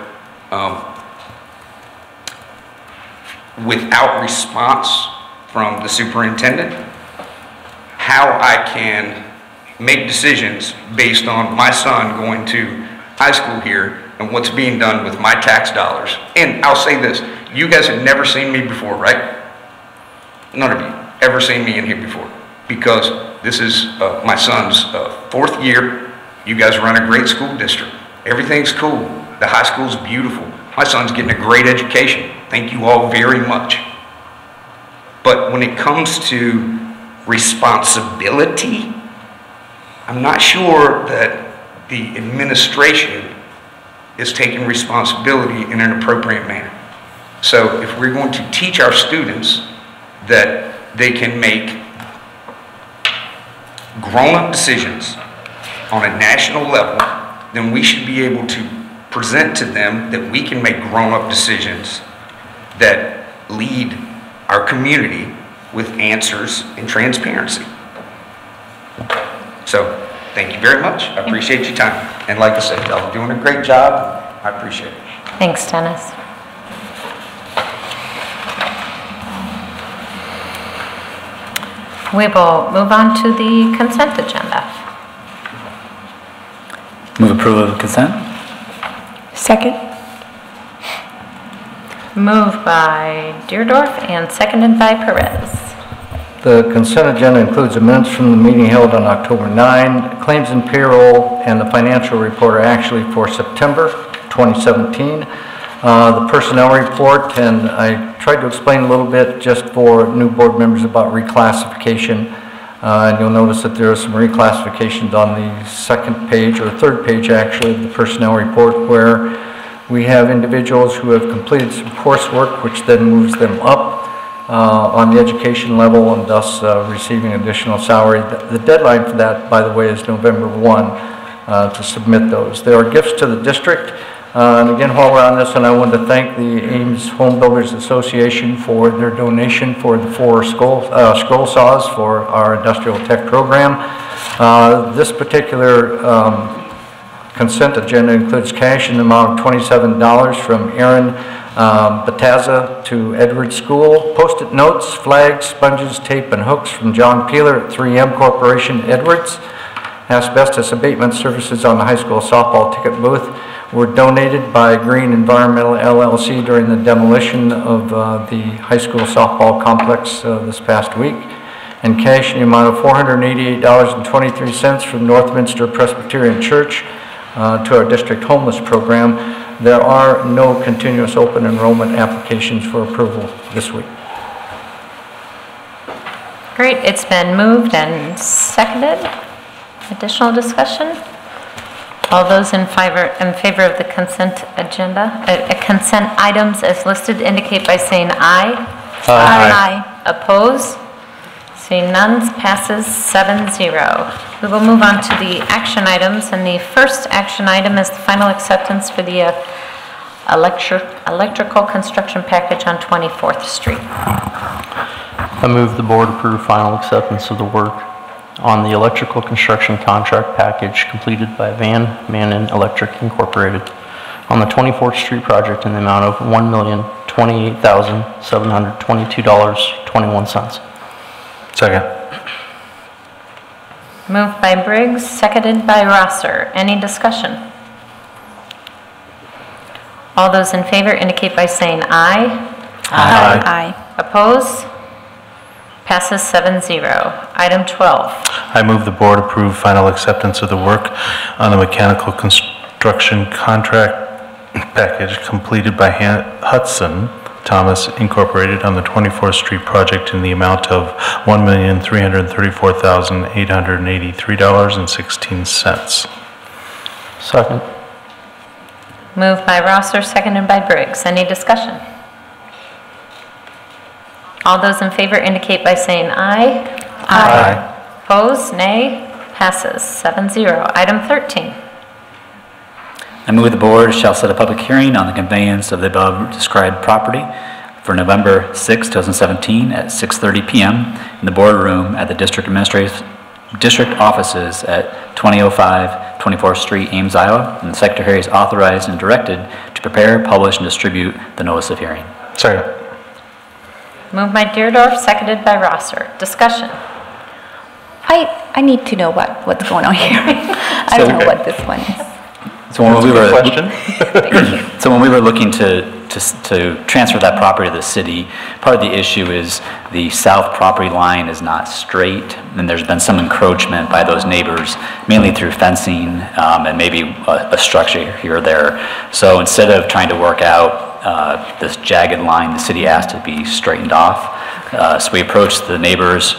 S15: without response from the superintendent, how I can make decisions based on my son going to high school here and what's being done with my tax dollars. And I'll say this, you guys have never seen me before, right? None of you ever seen me in here before, because this is my son's 4th year. You guys run a great school district. Everything's cool. The high school's beautiful. My son's getting a great education. Thank you all very much. But when it comes to responsibility, I'm not sure that the administration is taking responsibility in an appropriate manner. So if we're going to teach our students that they can make grown-up decisions on a national level, then we should be able to present to them that we can make grown-up decisions that lead our community with answers and transparency. So, thank you very much. I appreciate your time. And like I said, y'all are doing a great job. I appreciate it.
S1: Thanks, Dennis. We will move on to the consent agenda.
S6: Move approval of consent?
S12: Second.
S1: Moved by Deerdorf and seconded by Perez.
S4: The consent agenda includes the minutes from the meeting held on October 9. Claims and payroll and the financial report are actually for September 2017. The personnel report, and I tried to explain a little bit just for new board members about reclassification. And you'll notice that there are some reclassifications on the 2nd page, or 3rd page actually, of the personnel report, where we have individuals who have completed some coursework, which then moves them up on the education level and thus receiving additional salary. The deadline for that, by the way, is November 1 to submit those. There are gifts to the district. And again, while we're on this, and I want to thank the Ames Home Builders Association for their donation for the 4 scroll saws for our industrial tech program. This particular consent agenda includes cash in the amount of $27 from Aaron Batazza to Edwards School, Post-it notes, flags, sponges, tape, and hooks from John Peeler at 3M Corporation, Edwards. Asbestos abatement services on the high school softball ticket booth were donated by Green Environmental LLC during the demolition of the high school softball complex this past week. And cash in the amount of $488.23 from Northminster Presbyterian Church to our district homeless program. There are no continuous open enrollment applications for approval this week.
S1: Great, it's been moved and seconded. Additional discussion? All those in favor of the consent agenda, consent items as listed indicate by saying aye.
S12: Aye.
S1: Oppose? Seeing none, passes 7-0. We will move on to the action items, and the first action item is the final acceptance for the electrical construction package on 24th Street.
S16: I move the board approve final acceptance of the work on the electrical construction contract package completed by Van Manen Electric Incorporated on the 24th Street project in the amount of $1,028,722.21.
S2: Second.
S1: Moved by Briggs, seconded by Rosser. Any discussion? All those in favor indicate by saying aye.
S12: Aye. Aye.
S1: Oppose? Passes 7-0. Item 12.
S2: I move the board approve final acceptance of the work on the mechanical construction contract package completed by Hudson Thomas Incorporated on the 24th Street project in the amount of $1,334,883.16.
S16: Second.
S1: Moved by Rosser, seconded by Briggs. Any discussion? All those in favor indicate by saying aye.
S2: Aye.
S1: Opposed? Nay. Passes 7-0. Item 13.
S6: I move the board shall set a public hearing on the conveyance of the above described property for November 6, 2017 at 6:30 p.m. in the boardroom at the district offices at 2005 24th Street, Ames, Iowa, and the secretary is authorized and directed to prepare, publish, and distribute the notice of hearing.
S2: Second.
S1: Moved by Deerdorf, seconded by Rosser. Discussion.
S12: I need to know what's going on here. I don't know what this one is.
S6: So when we were looking to transfer that property to the city, part of the issue is the south property line is not straight, and there's been some encroachment by those neighbors, mainly through fencing and maybe a structure here or there. So instead of trying to work out this jagged line, the city asked to be straightened off. So we approached the neighbors,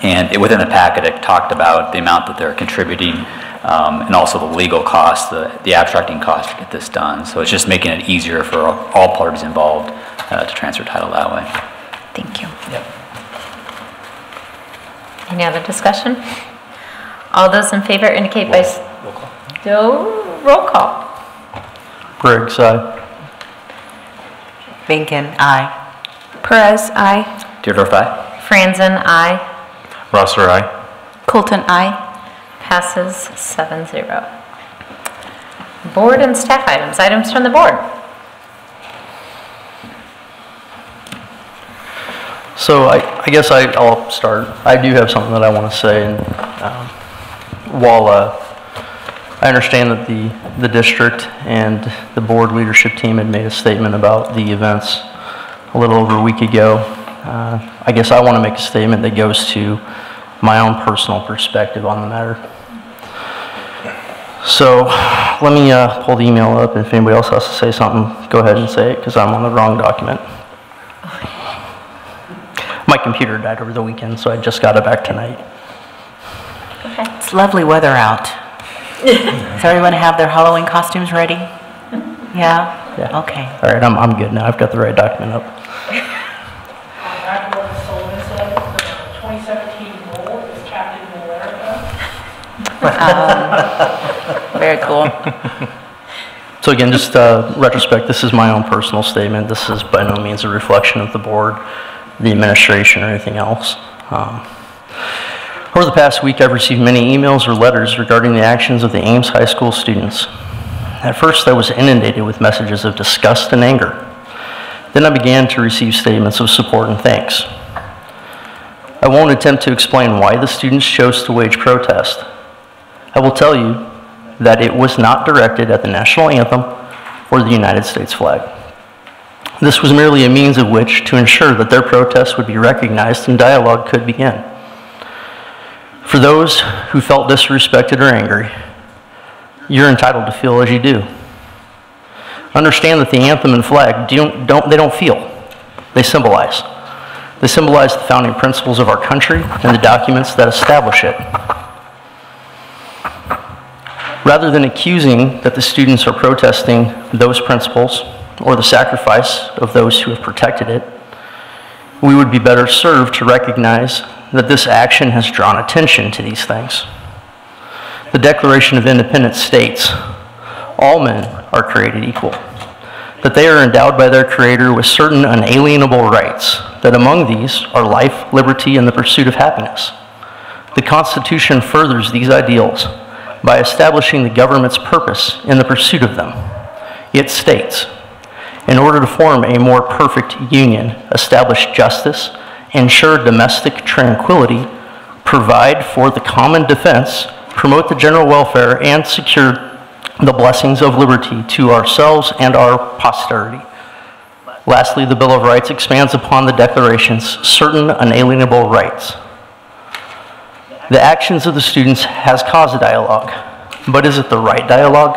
S6: and within the packet it talked about the amount that they're contributing and also the legal cost, the abstracting cost to get this done. So it's just making it easier for all parties involved to transfer title that way.
S12: Thank you.
S6: Yep.
S1: Any other discussion? All those in favor indicate by... Roll call.
S16: Briggs, aye.
S3: Finken, aye.
S12: Perez, aye.
S6: Deerdorf, aye.
S1: Franzen, aye.
S2: Rosser, aye.
S12: Colton, aye.
S1: Passes 7-0. Board and staff items. Items from the board.
S16: So I guess I'll start. I do have something that I want to say, and while I understand that the district and the board leadership team had made a statement about the events a little over a week ago, I guess I want to make a statement that goes to my own personal perspective on the matter. So let me pull the email up, and if anybody else has to say something, go ahead and say it, because I'm on the wrong document. My computer died over the weekend, so I just got it back tonight.
S1: Okay.
S3: It's lovely weather out. Does everyone have their Halloween costumes ready? Yeah?
S16: Yeah.
S3: Okay.
S16: All right, I'm good now. I've got the right document up.
S17: Back to what Sullivan said, the 2017 goal is Captain America.
S3: Very cool.
S16: So again, just retrospect, this is my own personal statement. This is by no means a reflection of the board, the administration, or anything else. Over the past week, I've received many emails or letters regarding the actions of the Ames High School students. At first, I was inundated with messages of disgust and anger. Then I began to receive statements of support and thanks. I won't attempt to explain why the students chose to wage protest. I will tell you that it was not directed at the national anthem or the United States flag. This was merely a means of which to ensure that their protests would be recognized and dialogue could begin. For those who felt disrespected or angry, you're entitled to feel as you do. Understand that the anthem and flag don't feel, they symbolize. They symbolize the founding principles of our country and the documents that establish it. Rather than accusing that the students are protesting those principles or the sacrifice of those who have protected it, we would be better served to recognize that this action has drawn attention to these things. The Declaration of Independence states, all men are created equal, that they are endowed by their Creator with certain unalienable rights, that among these are life, liberty, and the pursuit of happiness. The Constitution furthers these ideals by establishing the government's purpose in the pursuit of them. It states, in order to form a more perfect union, establish justice, ensure domestic tranquility, provide for the common defense, promote the general welfare, and secure the blessings of liberty to ourselves and our posterity. Lastly, the Bill of Rights expands upon the Declaration's certain unalienable rights. The actions of the students has caused a dialogue, but is it the right dialogue?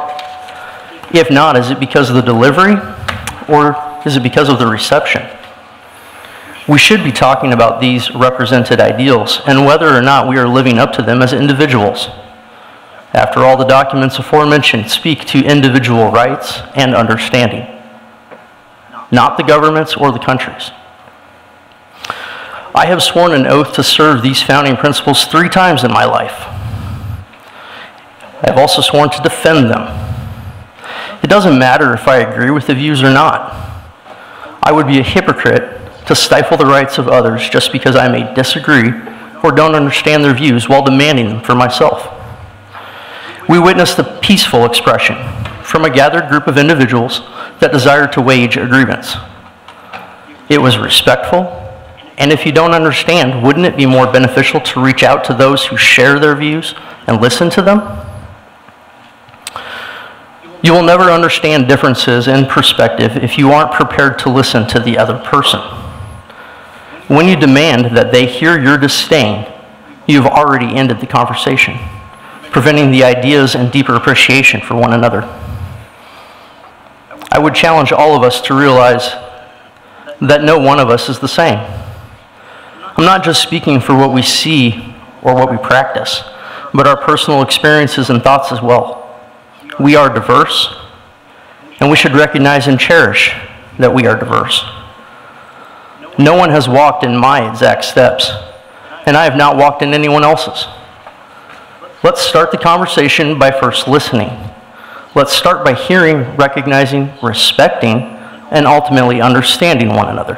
S16: If not, is it because of the delivery, or is it because of the reception? We should be talking about these represented ideals and whether or not we are living up to them as individuals. After all, the documents aforementioned speak to individual rights and understanding, not the governments or the countries. I have sworn an oath to serve these founding principles 3 times in my life. I have also sworn to defend them. It doesn't matter if I agree with the views or not. I would be a hypocrite to stifle the rights of others just because I may disagree or don't understand their views while demanding them for myself. We witnessed a peaceful expression from a gathered group of individuals that desired to wage a grievance. It was respectful, and if you don't understand, wouldn't it be more beneficial to reach out to those who share their views and listen to them? You will never understand differences in perspective if you aren't prepared to listen to the other person. When you demand that they hear your disdain, you've already ended the conversation, preventing the ideas and deeper appreciation for one another. I would challenge all of us to realize that no one of us is the same. I'm not just speaking for what we see or what we practice, but our personal experiences and thoughts as well. We are diverse, and we should recognize and cherish that we are diverse. No one has walked in my exact steps, and I have not walked in anyone else's. Let's start the conversation by first listening. Let's start by hearing, recognizing, respecting, and ultimately understanding one another.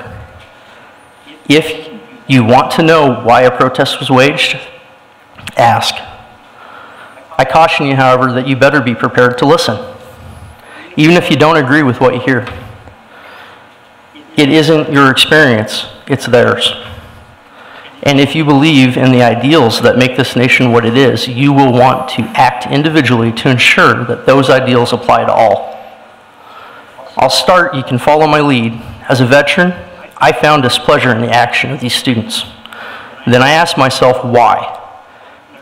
S16: If you want to know why a protest was waged, ask. I caution you, however, that you better be prepared to listen, even if you don't agree with what you hear. It isn't your experience, it's theirs. And if you believe in the ideals that make this nation what it is, you will want to act individually to ensure that those ideals apply to all. I'll start, you can follow my lead. As a veteran, I found displeasure in the action of these students. Then I asked myself why,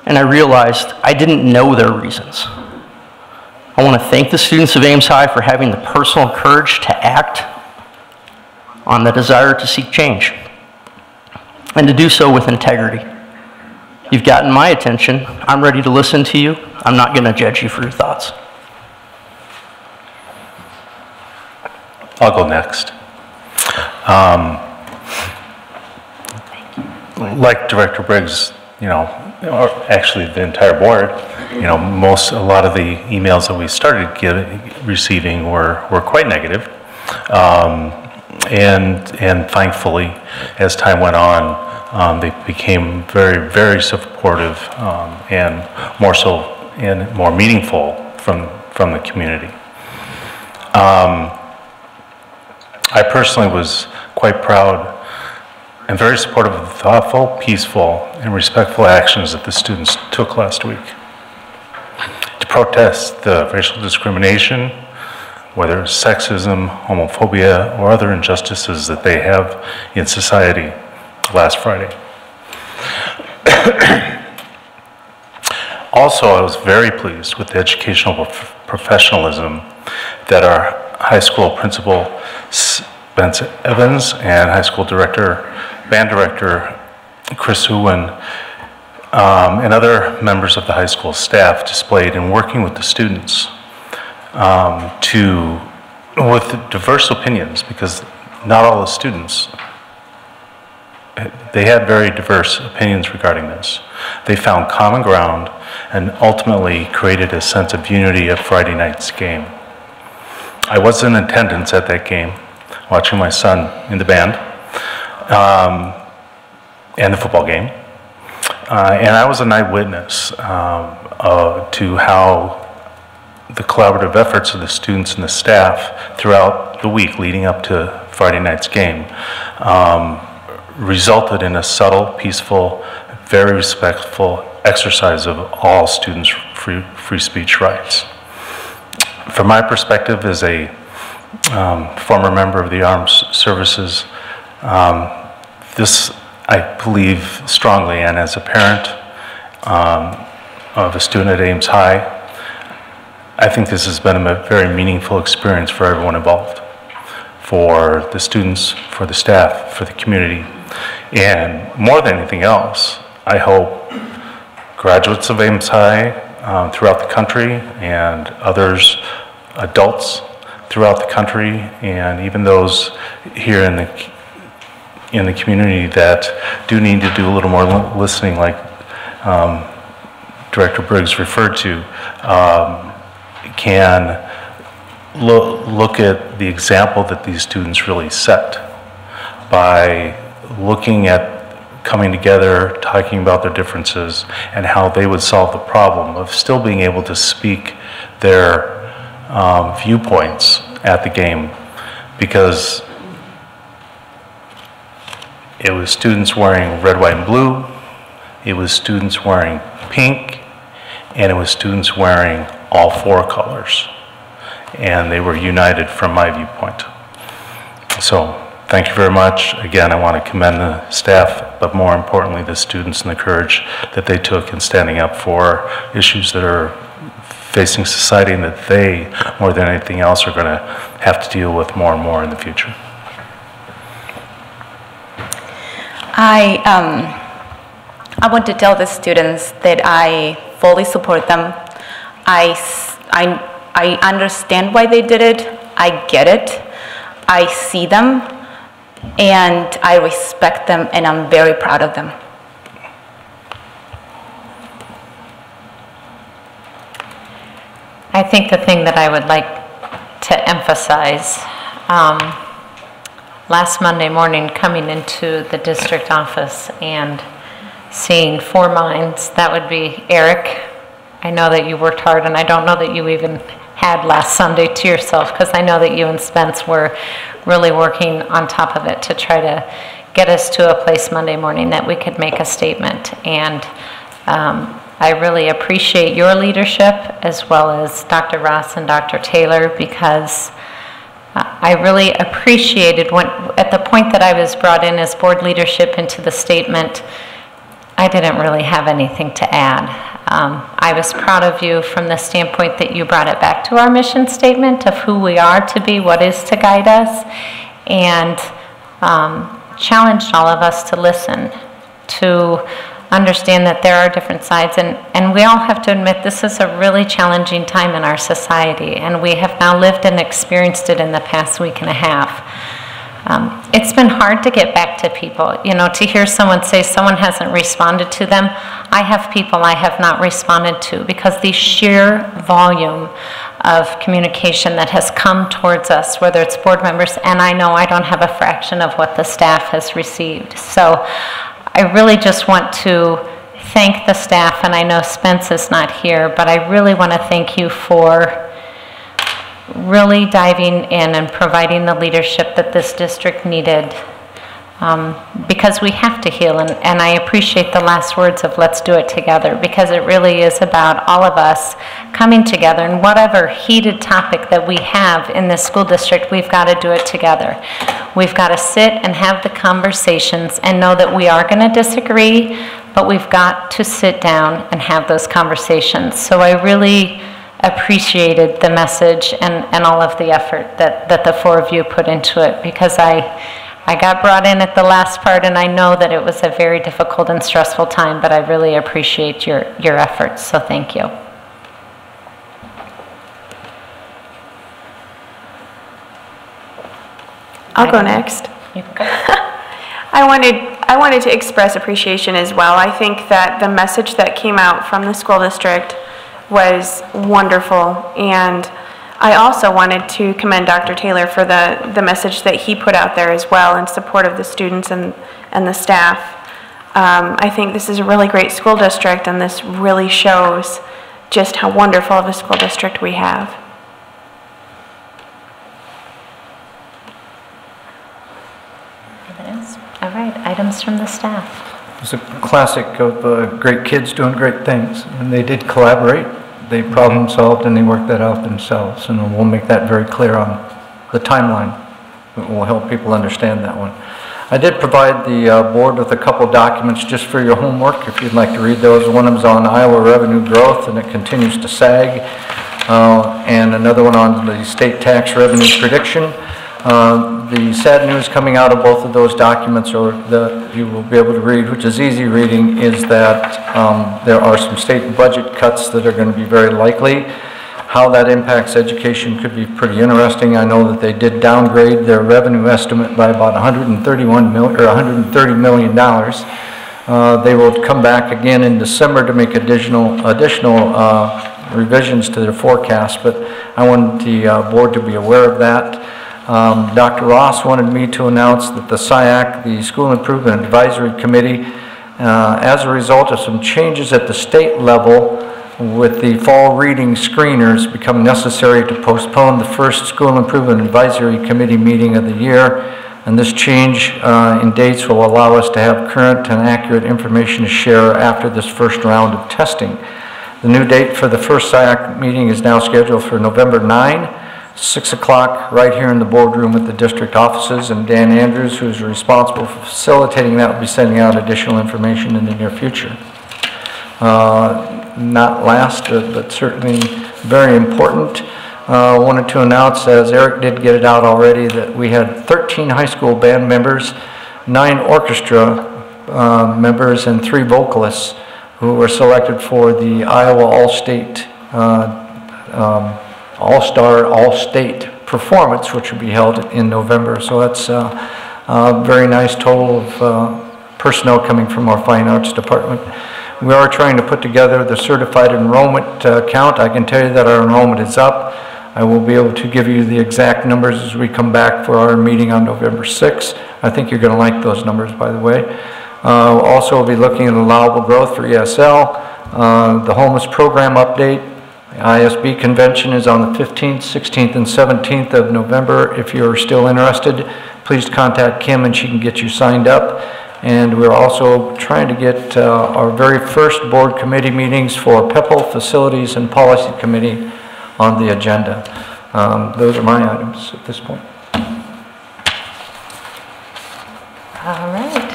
S16: and I realized I didn't know their reasons. I want to thank the students of Ames High for having the personal courage to act on the desire to seek change, and to do so with integrity. You've gotten my attention. I'm ready to listen to you. I'm not going to judge you for your thoughts.
S2: I'll go next. Like Director Briggs, or actually the entire board, a lot of the emails that we started receiving were quite negative. And thankfully, as time went on, they became very, very supportive and more so and more meaningful from the community. I personally was quite proud and very supportive of the thoughtful, peaceful, and respectful actions that the students took last week to protest the racial discrimination, whether it's sexism, homophobia, or other injustices that they have in society last Friday. Also, I was very pleased with the educational professionalism that our high school principal, Spence Evans, and high school band director, Chris Huwen, and other members of the high school staff displayed in working with the students with diverse opinions, because not all the students, they had very diverse opinions regarding this. They found common ground and ultimately created a sense of unity at Friday night's game. I was in attendance at that game, watching my son in the band and the football game. And I was an eyewitness to how the collaborative efforts of the students and the staff throughout the week leading up to Friday night's game resulted in a subtle, peaceful, very respectful exercise of all students' free speech rights. From my perspective as a former member of the armed services, this I believe strongly, and as a parent of a student at Ames High, I think this has been a very meaningful experience for everyone involved, for the students, for the staff, for the community, and more than anything else, I hope graduates of Ames High throughout the country and others, adults throughout the country, and even those here in the community that do need to do a little more listening, like Director Briggs referred to, can look at the example that these students really set by looking at coming together, talking about their differences, and how they would solve the problem of still being able to speak their viewpoints at the game, because it was students wearing red, white, and blue, it was students wearing pink, and it was students wearing all four colors. And they were united from my viewpoint. So, thank you very much. Again, I want to commend the staff, but more importantly, the students and the courage that they took in standing up for issues that are facing society and that they, more than anything else, are going to have to deal with more and more in the future.
S12: I want to tell the students that I fully support them. I understand why they did it. I get it. I see them, and I respect them, and I'm very proud of them.
S1: I think the thing that I would like to emphasize, last Monday morning coming into the district office and seeing four minds, that would be Eric. I know that you worked hard, and I don't know that you even had last Sunday to yourself, because I know that you and Spence were really working on top of it to try to get us to a place Monday morning that we could make a statement. And I really appreciate your leadership, as well as Dr. Ross and Dr. Taylor, because I really appreciated when, at the point that I was brought in as board leadership into the statement, I didn't really have anything to add. I was proud of you from the standpoint that you brought it back to our mission statement of who we are to be, what is to guide us, and challenged all of us to listen, to understand that there are different sides, and we all have to admit this is a really challenging time in our society, and we have now lived and experienced it in the past week and a half. It's been hard to get back to people, you know, to hear someone say someone hasn't responded to them. I have people I have not responded to, because the sheer volume of communication that has come towards us, whether it's board members, and I know I don't have a fraction of what the staff has received. So I really just want to thank the staff, and I know Spence is not here, but I really want to thank you for really diving in and providing the leadership that this district needed, because we have to heal, and I appreciate the last words of let's do it together, because it really is about all of us coming together, and whatever heated topic that we have in this school district, we've got to do it together. We've got to sit and have the conversations and know that we are going to disagree, but we've got to sit down and have those conversations. So I really appreciated the message and all of the effort that the four of you put into it, because I I got brought in at the last part, and I know that it was a very difficult and stressful time, but I really appreciate your efforts, so thank you.
S18: I'll go next.
S1: You can go.
S18: I wanted to express appreciation as well. I think that the message that came out from the school district was wonderful, and I also wanted to commend Dr. Taylor for the message that he put out there as well in support of the students and the staff. I think this is a really great school district, and this really shows just how wonderful of a school district we have.
S1: All right, items from the staff.
S4: It's a classic of great kids doing great things, and they did collaborate, they problem solved, and they worked that out themselves, and we'll make that very clear on the timeline. It will help people understand that one. I did provide the board with a couple documents just for your homework, if you'd like to read those. One of them is on Iowa revenue growth, and it continues to sag, and another one on the state tax revenue prediction. The sad news coming out of both of those documents, or that you will be able to read, which is easy reading, is that there are some state budget cuts that are going to be very likely. How that impacts education could be pretty interesting. I know that they did downgrade their revenue estimate by about $130 million. They will come back again in December to make additional revisions to their forecast, but I wanted the board to be aware of that. Dr. Ross wanted me to announce that the SIAC, the School Improvement Advisory Committee, as a result of some changes at the state level with the fall reading screeners, become necessary to postpone the first School Improvement Advisory Committee meeting of the year. And this change in dates will allow us to have current and accurate information to share after this first round of testing. The new date for the first SIAC meeting is now scheduled for November 9. 6 o'clock right here in the boardroom at the district offices, and Dan Andrews, who's responsible for facilitating that, will be sending out additional information in the near future. Not last, but certainly very important, wanted to announce, as Eric did get it out already, that we had 13 high school band members, 9 orchestra members, and 3 vocalists who were selected for the Iowa All-State All-Star, All-State performance, which will be held in November. So that's a very nice total of personnel coming from our Fine Arts Department. We are trying to put together the certified enrollment count. I can tell you that our enrollment is up. I will be able to give you the exact numbers as we come back for our meeting on November 6th. I think you're going to like those numbers, by the way. Also, we'll be looking at allowable growth for ESL, the homeless program update. The ISB convention is on the 15th, 16th, and 17th of November. If you're still interested, please contact Kim and she can get you signed up. And we're also trying to get our very first board committee meetings for PEPL, Facilities, and Policy Committee on the agenda. Those are my items at this point.
S1: All right.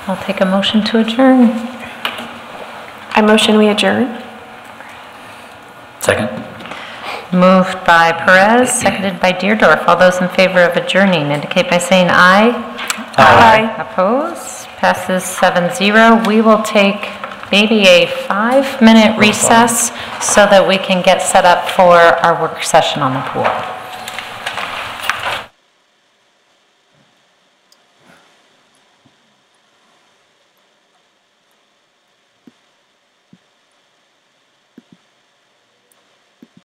S1: I'll take a motion to adjourn.
S18: I motion we adjourn.
S6: Second.
S1: Moved by Perez, seconded by Deerdorf. All those in favor of adjourning indicate by saying aye.
S18: Aye.
S1: Opposed? Passes 7-0. We will take maybe a 5-minute recess so that we can get set up for our work session on the pool.